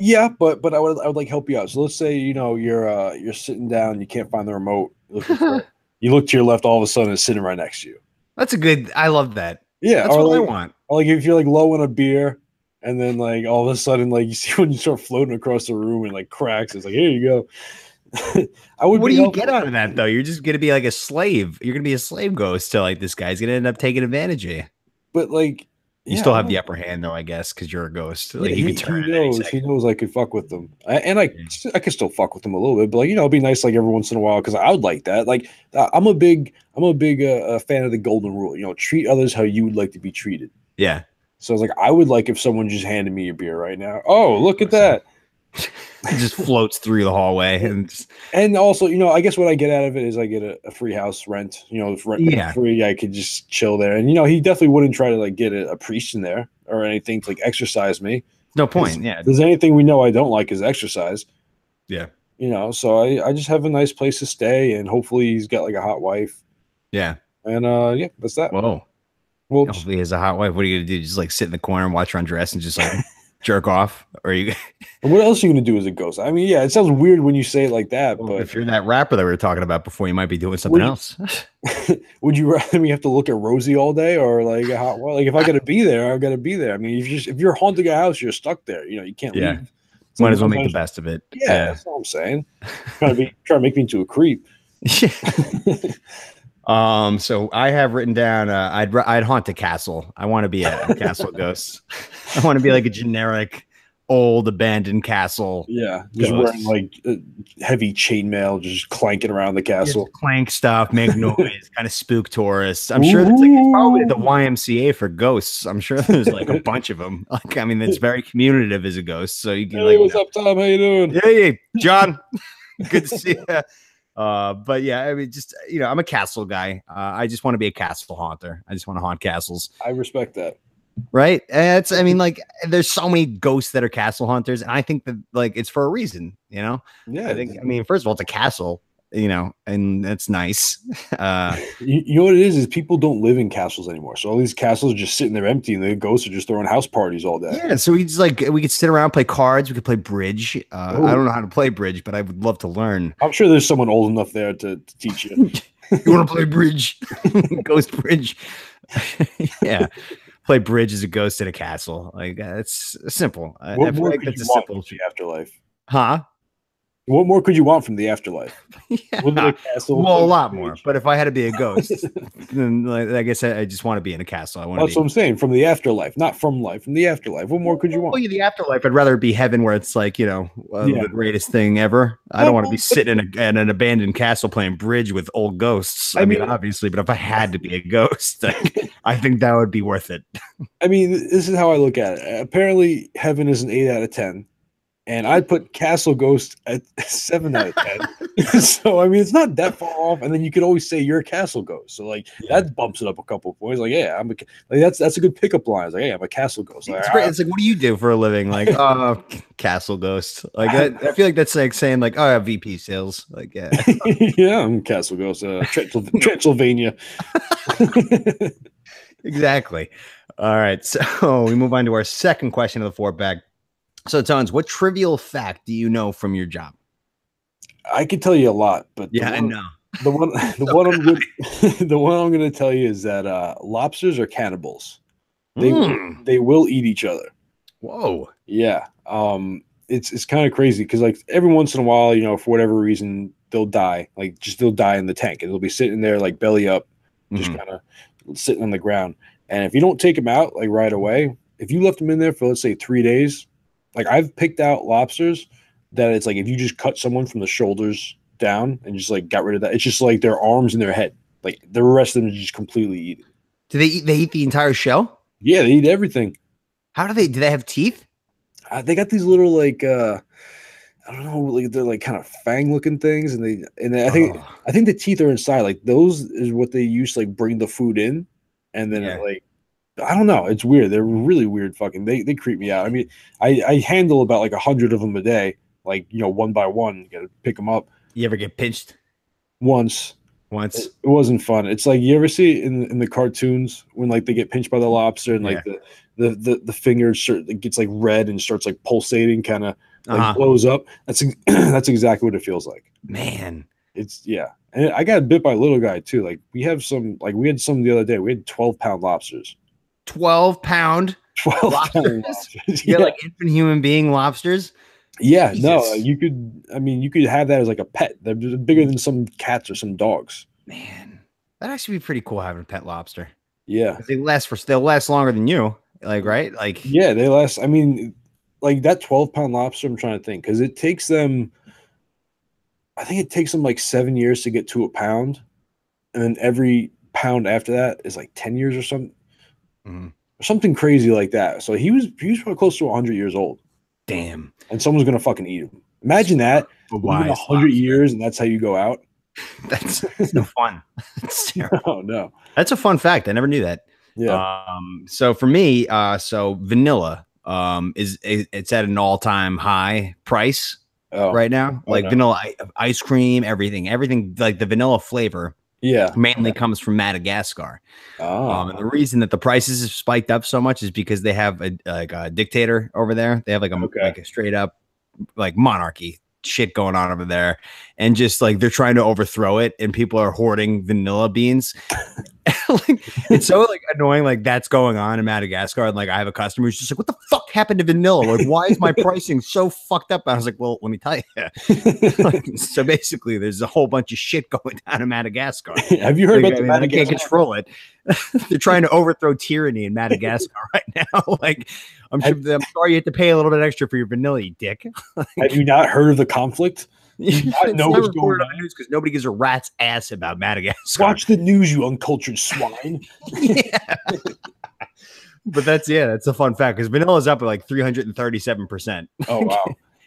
Yeah, but I would like help you out. So let's say you're sitting down, you can't find the remote. You look to your left, all of a sudden it's sitting right next to you. That's a good. I love that. Yeah, That's what I want. or like if you're like low on a beer, and then like all of a sudden like you see when you start floating across the room and like cracks, it's like here you go. I would What be do you get helpful, out of that though? You're just gonna be like a slave. You're gonna be a slave ghost to like this guy's gonna end up taking advantage of you. but like You yeah, still have the upper hand though, I guess, because you're a ghost. yeah, Like you could turn at any he second. knows I could fuck with them, and Yeah. I could still fuck with them a little bit, but like it'd be nice like every once in a while because I would like that. Like I'm a big fan of the golden rule. Treat others how you would like to be treated. Yeah. So I was like, I would like if someone just handed me a beer right now. Oh, look at that. It just floats through the hallway and just, And also, I guess what I get out of it is I get a free house rent. If rent yeah. free, I could just chill there. And he definitely wouldn't try to like get a priest in there or anything to like exercise me. No point. Yeah. If there's anything we know I don't like is exercise. Yeah. So I just have a nice place to stay, and hopefully he's got like a hot wife. Yeah. And yeah, that's that. Whoa. Well, Hopefully he has a hot wife. What are you gonna do? Just like sit in the corner and watch her undress and just like jerk off? Or you what else are you gonna do as a ghost? I mean, yeah, it sounds weird when you say it like that, well, but if you're that rapper that we were talking about before, you might be doing something else. would you rather me have to look at Rosie all day or like a hot well, like if I gotta be there, I gotta be there. I mean, if you're haunting a house, you're stuck there. You can't Yeah. leave. So Might as well make the sometimes- best of it. Yeah, that's what I'm saying. Trying to make me into a creep. So I have written down I'd haunt a castle. I want to be a castle ghost. I want to be like a generic old abandoned castle. Yeah, just Ghost. wearing like heavy chainmail, just clanking around the castle. Just clank stuff, make noise, kind of spook tourists. I'm sure there's like it's probably the YMCA for ghosts. I'm sure there's like a bunch of them. Like I mean, it's very communicative as a ghost. So you can Hey, like, what's up, Tom? How you doing? hey, John, good to see you. But yeah, I mean, just I'm a castle guy. I just want to be a castle haunter. I just want to haunt castles. I respect that. Right? I mean, like, there's so many ghosts that are castle hunters, and I think that like it's for a reason. Yeah, I mean, first of all, it's a castle, and that's nice. you know what it is people don't live in castles anymore. So all these castles are just sitting there empty, and the ghosts are just throwing house parties all day. Yeah, so we could sit around, play cards, we could play bridge. I don't know how to play bridge, but I would love to learn. I'm sure there's someone old enough there to teach you. You want to play bridge? Ghost bridge. Yeah. Play bridge as a ghost in a castle. Like it's simple. I What feel more like could that's you a want simple. from the afterlife? Huh? What more could you want from the afterlife? Yeah. Live in a castle, Well, a live lot in a more. cage. But if I had to be a ghost, then like I said, I just want to be in a castle. I want That's to what be. I'm saying. From the afterlife, not from life. From the afterlife. What more could you Well, want? yeah, the afterlife. I'd rather be heaven, where it's like Yeah. the greatest thing ever. I don't want to be sitting in an abandoned castle playing bridge with old ghosts. I mean, obviously, but if I had to be a ghost, I think that would be worth it. I mean, this is how I look at it. Apparently, heaven is an 8 out of 10. And I'd put Castle Ghost at 7 out of 10. So, I mean, it's not that far off. And then you could always say you're a Castle Ghost. So, like, that bumps it up a couple of points. Like, yeah, that's a good pickup line. It's like, hey, I'm a Castle Ghost. Like, It's great. It's like, what do you do for a living? Like, castle ghost. Like, I feel like that's like saying, like, oh, I have VP sales. Like, yeah, yeah, I'm Castle Ghost. Transylvania. exactly. All right, so we move on to our second question of the four bag. So, Tones, what trivial fact do you know from your job? I could tell you a lot, but I know. The one I'm going to tell you is that lobsters are cannibals. They will eat each other. Whoa. Yeah. It's kind of crazy because like every once in a while, for whatever reason, they'll die. Like they'll die in the tank, and they'll be sitting there like belly up, just kind of sitting on the ground. And if you don't take them out like right away, if you left them in there for let's say 3 days, like I've picked out lobsters that it's like if you just cut someone from the shoulders down and just like got rid of that, it's just like their arms and their head. Like the rest of them just completely eat it. Do they eat? They eat the entire shell? Yeah, they eat everything. How do they? Do they have teeth? They got these little like I don't know, like they're like kind of fang looking things, and I think the teeth are inside. Like those is what they use to like bring the food in, and then like I don't know. It's weird. They're really weird. Fucking they creep me out. I mean, I handle about like 100 of them a day. Like one by one, you gotta pick them up. You ever get pinched? Once. It wasn't fun. It's like you ever see in the cartoons when like they get pinched by the lobster and like the finger gets like red and starts like pulsating, kind of like blows up. That's exactly what it feels like. Man, it's and I got bit by a little guy too. Like we had some the other day. We had 12-pound lobsters. 12-pound 12-pound lobsters. lobsters. Yeah, Yeah. like infant human being lobsters. Yeah, no, Jesus. you could. I mean, you could have that as like a pet. They're bigger than some cats or some dogs. Man, that'd actually be pretty cool having a pet lobster. Yeah, 'Cause they'll last longer than you. Like, right? Like, yeah, they last. I mean, like that 12-pound lobster. I'm trying to think because it takes them. I think it takes them like 7 years to get to a pound, and then every pound after that is like 10 years or something, mhm. or something crazy like that. So he was probably close to 100 years old, Damn. and someone's gonna fucking eat him. Imagine that. A Living wise 100 lobster. years, and that's how you go out. That's no fun. It's terrible. Oh no. That's a fun fact. I never knew that. Yeah. So for me, so vanilla it's at an all-time high price Oh. right now. Oh, Like no. vanilla ice cream, everything like the vanilla flavor Yeah. mainly comes from Madagascar. Oh. And the reason that the prices have spiked up so much is because they have a dictator over there. They have like a straight up like monarchy shit going on over there, and just like they're trying to overthrow it, and people are hoarding vanilla beans. Like, it's so like annoying. Like that's going on in Madagascar, and like I have a customer who's just like, "What the fuck happened to vanilla? Like, why is my pricing so fucked up?" And I was like, "Well, let me tell you." Like, so basically, there's a whole bunch of shit going down in Madagascar. Have you heard Like, about the they Madagascar? can't control it. They're trying to overthrow tyranny in Madagascar right now. Like, I'm sorry you have to pay a little bit extra for your vanilla, you dick. Have you not heard of the conflict? It's not know not what's going reported on the news because nobody gives a rat's ass about Madagascar. Watch the news, you uncultured swine. Yeah. But that's a fun fact because vanilla's up at like 337%. Oh wow.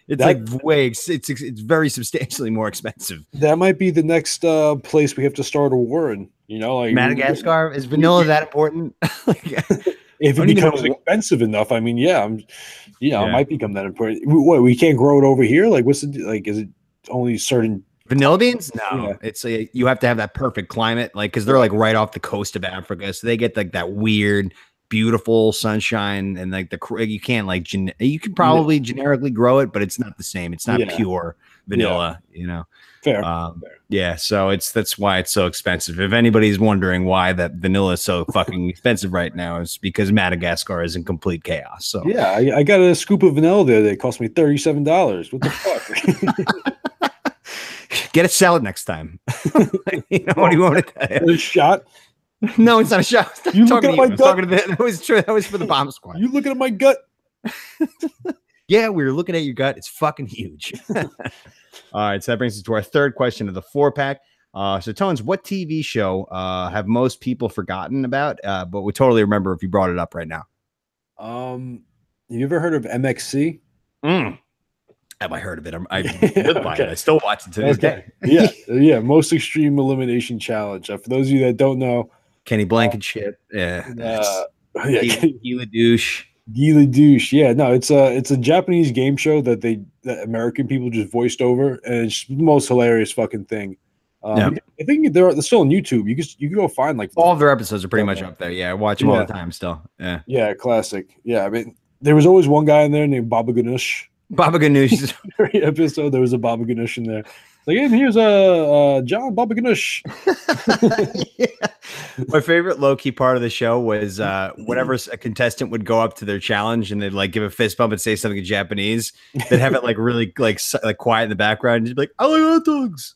It's That- like way it's very substantially more expensive. That might be the next place we have to start a war in. You know, like Madagascar, is vanilla that important? Like, If it don't even becomes know- expensive enough, I mean, yeah, it Yeah. might become that important. What, we can't grow it over here? Like, what's the like? Is it only certain? vanilla beans? No, Yeah. it's you have to have that perfect climate, like because they're like right off the coast of Africa, so they get like that weird, beautiful sunshine, and like you can't like you can probably generically grow it, but it's not the same. It's not Yeah. pure vanilla, you know. Fair. Yeah, so that's why it's so expensive. If anybody's wondering why that vanilla is so fucking expensive right now, it's because Madagascar is in complete chaos. So Yeah, I got a scoop of vanilla there that cost me $37. What the fuck? get a salad next time. You know what do you want to tell you? A shot? No, it's not a shot. I'm You talking looking to at you. my I'm talking to that was true. That was for the bomb squad. You looking at my gut? Yeah, we were looking at your gut. It's fucking huge. All right, so that brings us to our third question of the 4-pack. So Tones, what TV show have most people forgotten about, but would totally remember if you brought it up right now? Have you ever heard of MXC? Have I heard of it? I live by it. I still watch it to this day. Yeah, Most Extreme Elimination Challenge. For those of you that don't know, Kenny Blankenship. Yeah. Gila douche. Gila douche. Yeah, no, it's a Japanese game show that American people just voiced over, and it's the most hilarious fucking thing. Yeah. I think they're still on YouTube. You can go find like All of their episodes are pretty much up there. Yeah, I watch them all the time still. Yeah. Yeah, classic. Yeah, I mean, there was always one guy in there named Baba Ganoush. Baba Ganoush. Every episode there was a Baba Ganoush in there. Like, and here's a John Baba Ganoush. Yeah. My favorite low-key part of the show was whenever a contestant would go up to their challenge and they'd like give a fist bump and say something in Japanese, they'd have it like really like quiet in the background and just be like, "I like hot dogs,"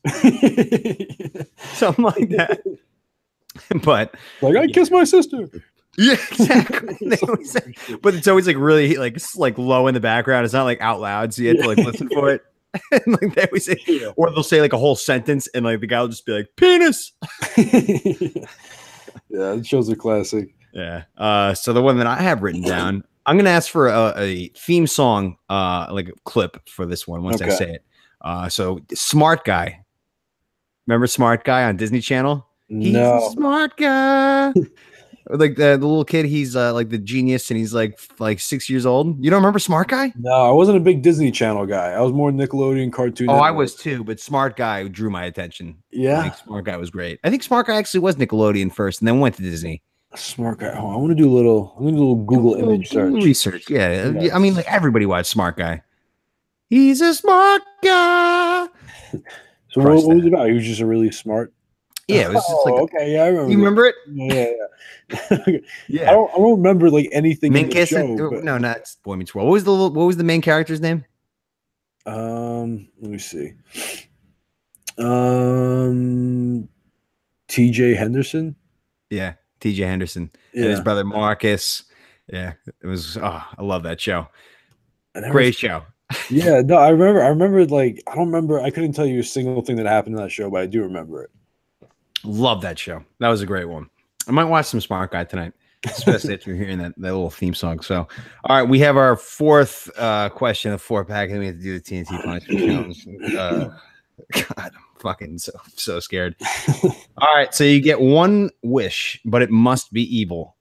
something like that. But Like, I kiss my sister. yeah, exactly. But it's always like really like low in the background. It's not like out loud, so you have to like listen for it. And like they always say, or they'll say like a whole sentence, and like the guy will just be like, "Penis." Yeah, it shows a classic. Yeah. So the one that I have written down, I'm gonna ask for a theme song, like a clip for this one once I say it. So Smart Guy. Remember Smart Guy on Disney Channel? He's a smart guy. Like the little kid, he's like the genius, and he's like 6 years old. You don't remember Smart Guy? No, I wasn't a big Disney Channel guy. I was more Nickelodeon cartoon. Oh, I Network. was too, but Smart Guy drew my attention. Yeah, I think Smart Guy was great. I think Smart Guy actually was Nickelodeon first, and then went to Disney. Smart Guy. Oh, I want to do a little Google image search. Research. Yeah. Yes. I mean, like everybody watched Smart Guy. He's a smart guy. So what was it about? He was just a really smart. Yeah, it was just like Oh, okay. Yeah, I remember. you remember it? Yeah. Yeah. I don't remember like anything in the Minkus show. and no, not Boy Meets World. What was the main character's name? Let me see. Um, T.J. Henderson. Yeah, T.J. Henderson and his Yeah, brother Marcus. Yeah, it was. Oh, I love that show. I never. Great show. Yeah, no, I remember. I remember. Like, I don't remember. I couldn't tell you a single thing that happened in that show, but I do remember it. Love that show. That was a great one. I might watch some Smart Guy tonight, especially after hearing that little theme song. So, all right, we have our fourth question of 4-pack, and we have to do the TNT punishment challenge. God, I'm fucking so scared. All right, so you get one wish, but it must be evil.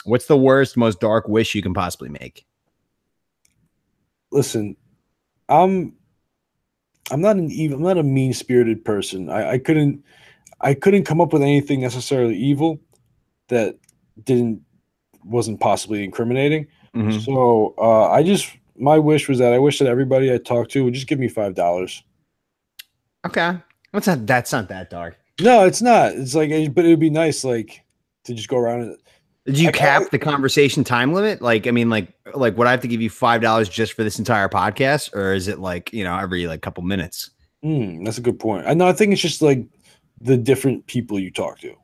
What's the worst, most dark wish you can possibly make? Listen, I'm I'm not a mean spirited person. I couldn't come up with anything necessarily evil that didn't wasn't possibly incriminating. Mhm. So I just my wish was that I wish that everybody I talked to would just give me $5. Okay, that's not that dark. No, it's not. It's like, but it would be nice, like, to just go around and Did you like, cap the conversation time limit? Like, I mean, like, would I have to give you $5 just for this entire podcast, or is it like every like couple minutes? that's a good point. I know. I think it's just like the different people you talk to.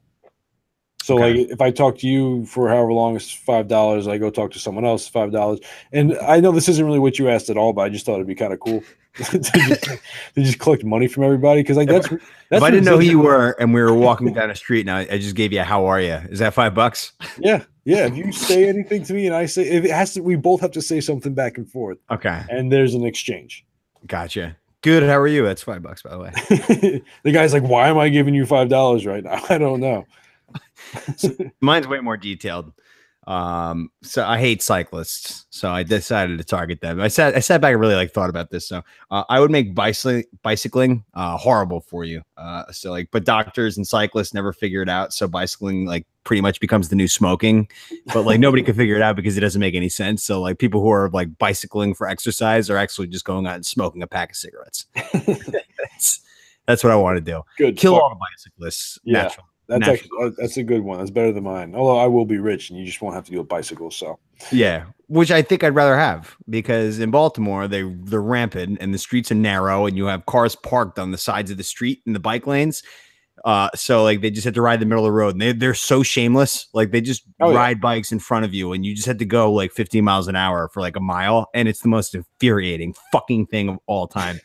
So, Okay. like, if I talk to you for however long, it's $5. I go talk to someone else, $5. And I know this isn't really what you asked at all, but I just thought it'd be kind of cool to just collect money from everybody because, like, that's If I didn't know who you were and we were walking down a street and I just gave you a "How are you?" Is that $5? Yeah, yeah. If you say anything to me and I say if it has to, we both have to say something back and forth, Okay, and there's an exchange. gotcha. Good. How are you? That's $5, by the way. The guy's like, "Why am I giving you $5 right now?" I don't know. So mine's way more detailed. So I hate cyclists, so I decided to target them. I sat back and really thought about this. So I would make bicycling horrible for you. So but doctors and cyclists never figure it out. So bicycling pretty much becomes the new smoking, but nobody can figure it out because it doesn't make any sense. So people who are bicycling for exercise are actually just going out and smoking a pack of cigarettes. That's what I want to do. Good. Kill all the bicyclists. Yeah. Naturally. That's actually that's a good one. That's better than mine. Although I will be rich and you just won't have to deal with bicycles. So yeah, which I think I'd rather have because in Baltimore they're rampant and the streets are narrow and you have cars parked on the sides of the street in the bike lanes. So they just have to ride the middle of the road and they're so shameless. They just ride bikes in front of you and you just had to go 15 miles an hour for a mile. And it's the most infuriating fucking thing of all time.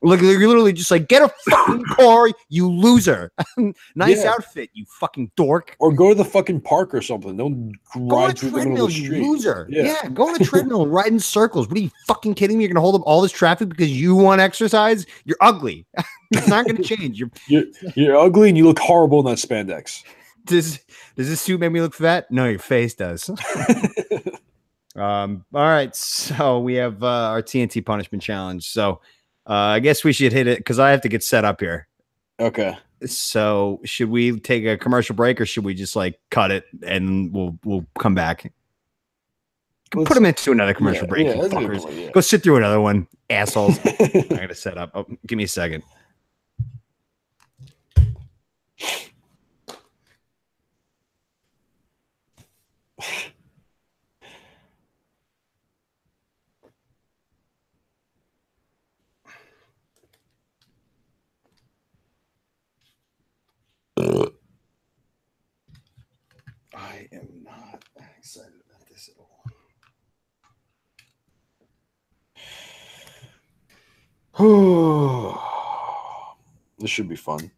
Look, you're literally just get a fucking car, you loser. Nice outfit, you fucking dork. Or go to the fucking park or something. Don't ride through the middle of the street. You loser. Yeah, go on a treadmill and ride in circles. What are you fucking kidding me? You're gonna hold up all this traffic because you want exercise? You're ugly. It's not gonna change. You're ugly and you look horrible in that spandex. Does this suit make me look fat? No, your face does. All right, so we have our TNT punishment challenge. So I guess we should hit it because I have to get set up here. Okay. So should we take a commercial break or should we just cut it and we'll come back? Put them into another commercial break. You fuckers. Go sit through another one, assholes. I'm gonna set up. Oh, give me a second. I am not excited about this at all. This should be fun.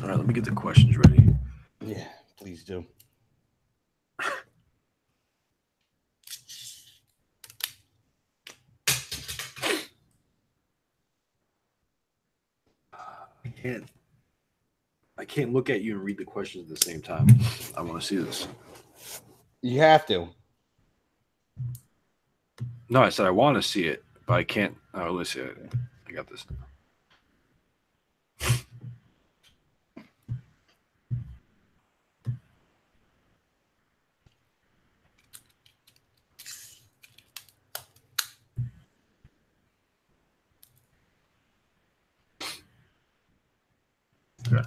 All right, let me get the questions ready. Yeah, please do. I can't look at you and read the questions at the same time. I want to see this. You have to. No, I said I want to see it, but I can't. Oh, let's see it. I got this now. Okay.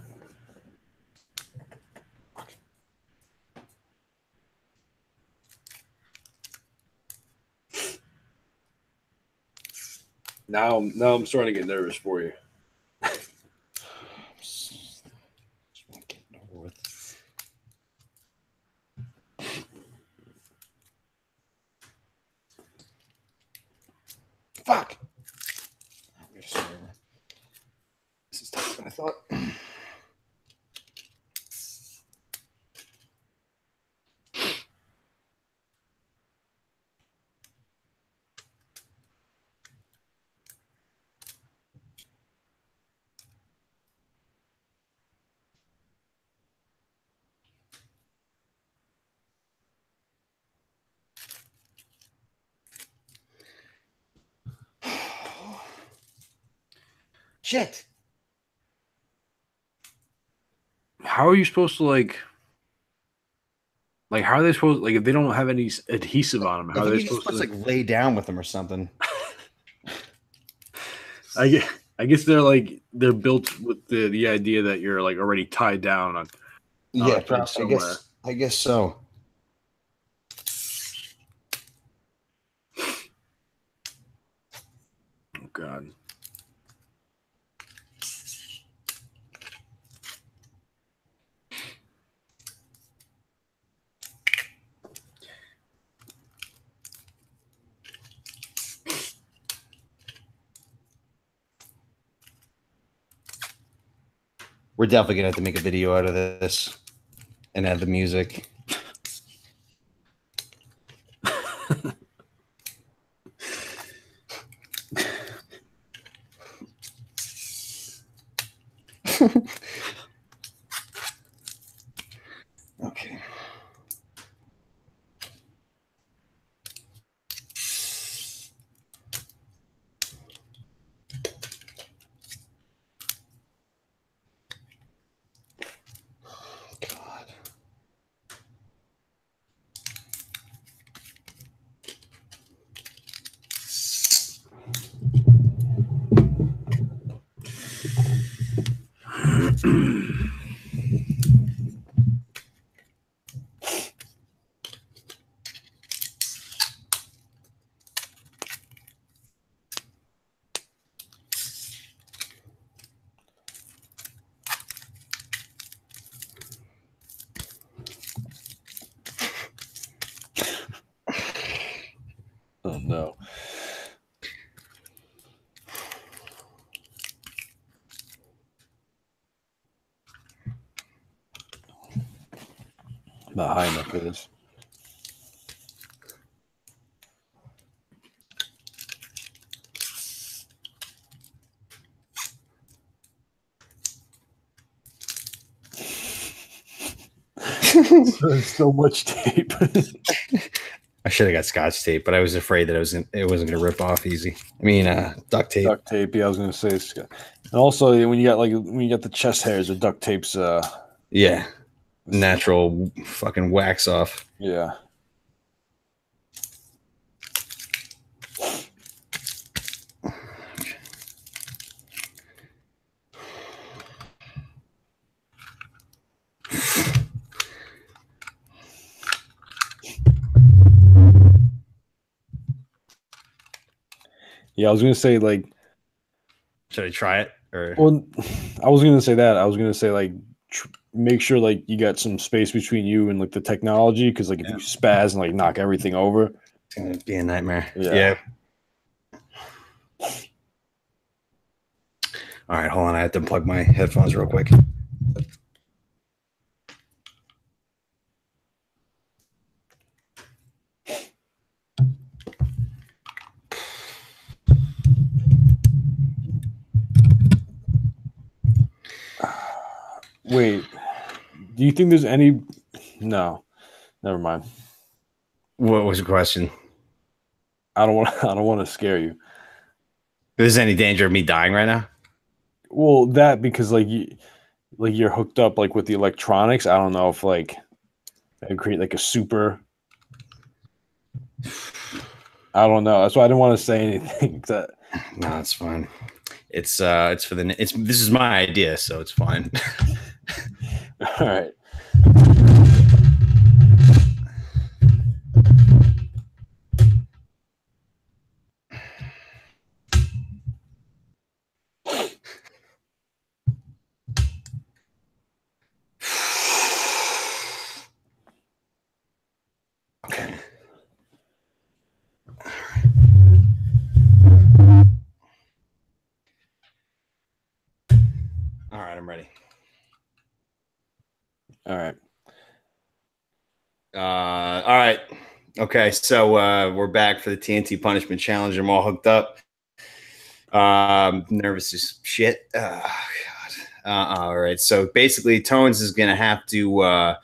Now I'm starting to get nervous for you. Fuck. This is tougher than I thought. Shit. How are you supposed to like how are they supposed if they don't have any adhesive on them? How are they supposed to like lay down with them or something? I guess they're built with the idea that you're like already tied down on. Yeah, I guess so. Oh God. We're definitely gonna have to make a video out of this and add the music. Okay. God. Oh no. Not high enough for this. There's so much tape. I should have got Scotch tape, but I was afraid that it wasn't gonna rip off easy. I mean, duct tape. Duct tape. Yeah, I was gonna say. And also, when you got the chest hairs, the duct tape's. Yeah, natural fucking wax off. Yeah. Yeah, I was gonna say should I try it? Or well, I was gonna say that. I was gonna say make sure you got some space between you and the technology because if you spaz and knock everything over, it's gonna be a nightmare. Yeah. All right, hold on. I have to plug my headphones real quick. Wait, do you think there's any? No, never mind. What was the question? I don't want to scare you. Is there any danger of me dying right now? Well, that because you're hooked up with the electronics. I don't know if they create a super. I don't know. That's why I didn't want to say anything. No, it's fine. It's for this is my idea, so it's fine. All right. Okay. All right, I'm ready. All right. All right. Okay, so we're back for the TNT Punishment Challenge. I'm all hooked up. Nervous as shit. Oh, God. All right. So basically, Tones is gonna have to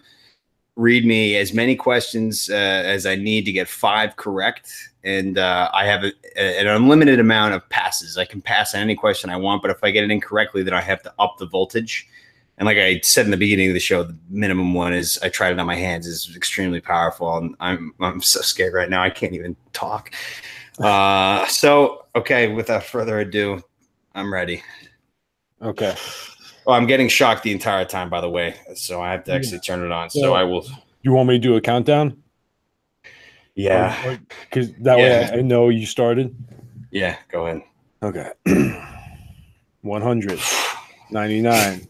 read me as many questions as I need to get 5 correct, and I have an unlimited amount of passes. I can pass on any question I want, but if I get it incorrectly, then I have to up the voltage. And like I said in the beginning of the show, the minimum one is I tried it on my hands is extremely powerful, and I'm so scared right now I can't even talk. So okay, without further ado, I'm ready. Okay. Oh, I'm getting shocked the entire time, by the way, so I have to actually turn it on. So I will. You want me to do a countdown? Yeah. Because that way I know you started. Yeah, go ahead. Okay. 100. 99.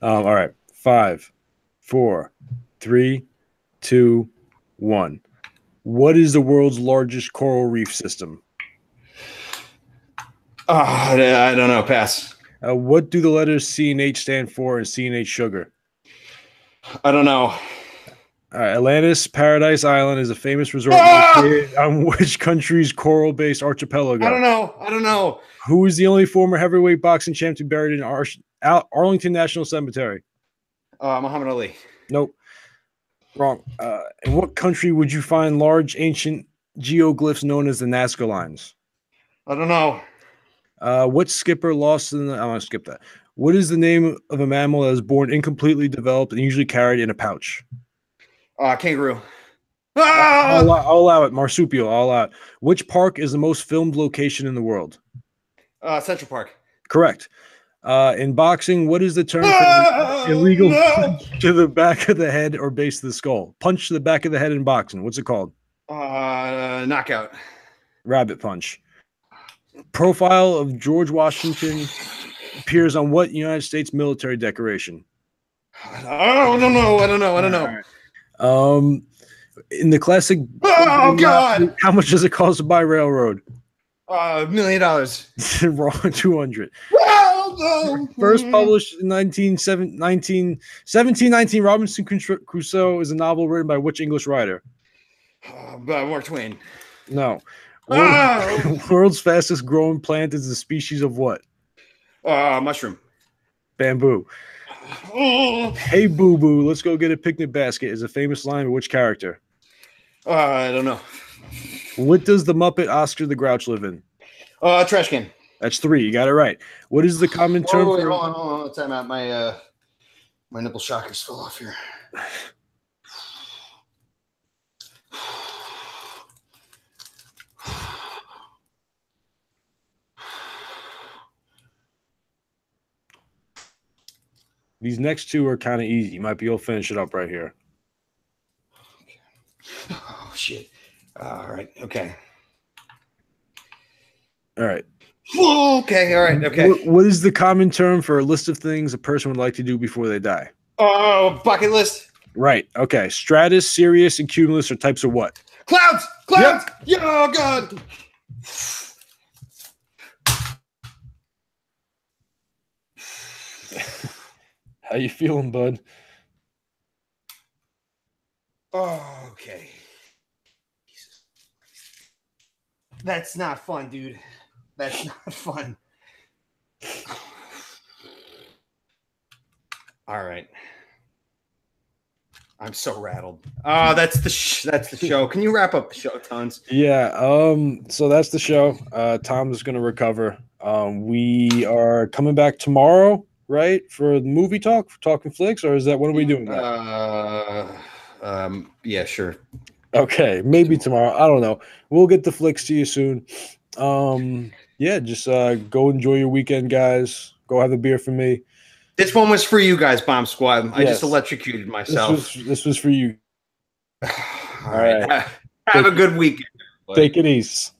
All right. 5, 4, 3, 2, 1. What is the world's largest coral reef system? I don't know. Pass. What do the letters C and H stand for in C and H sugar? I don't know. Atlantis Paradise Island is a famous resort located on which country's coral-based archipelago? I don't know. Who is the only former heavyweight boxing champ to be buried in Arlington National Cemetery? Muhammad Ali. Nope. Wrong. In what country would you find large ancient geoglyphs known as the Nazca Lines? I don't know. What skipper lost in the... I'm going to skip that. What is the name of a mammal that is born incompletely developed and usually carried in a pouch? Kangaroo. I'll allow it. Marsupial. I'll allow it. Which park is the most filmed location in the world? Central Park. Correct. In boxing, what is the term for illegal punch to the back of the head or base of the skull? Punch to the back of the head in boxing. What's it called? Knockout. Rabbit punch. Profile of George Washington appears on what United States military decoration? I don't know. In the classic. Oh God! How much does it cost to buy railroad? $1 million. Wrong. 200. First published in 1719, Robinson Crusoe is a novel written by which English writer? Mark Twain. No. World's fastest growing plant is a species of what? Mushroom. Bamboo. Hey, boo boo, let's go get a picnic basket is a famous line of which character? I don't know. What does the Muppet Oscar the Grouch live in? Trash can. That's 3. You got it right. What is the common term for... Hold on. Time out. My nipple shockers fell off here. These next 2 are kind of easy. You might be able to finish it up right here. Oh, shit. All right. Okay. All right. Okay. All right. Okay. What is the common term for a list of things a person would like to do before they die? Bucket list. Right. Okay. Stratus, Sirius, and Cumulus are types of what? Clouds. Yep. Yeah. Oh, God. How you feeling, bud? Oh, okay. That's not fun, dude. That's not fun. All right. I'm so rattled. That's the show. Can you wrap up the show, Tons? Yeah. So that's the show. Tom's going to recover. We are coming back tomorrow, right? For the movie talk, for Talking Flicks, or is that when are we doing that? Yeah, sure. Okay, maybe tomorrow. I don't know. We'll get the flicks to you soon. Yeah, just go enjoy your weekend, guys. Go have a beer for me. This one was for you guys, Bomb Squad. I just Yes. electrocuted myself. This was for you. All right. right. Have a good weekend. Take it easy.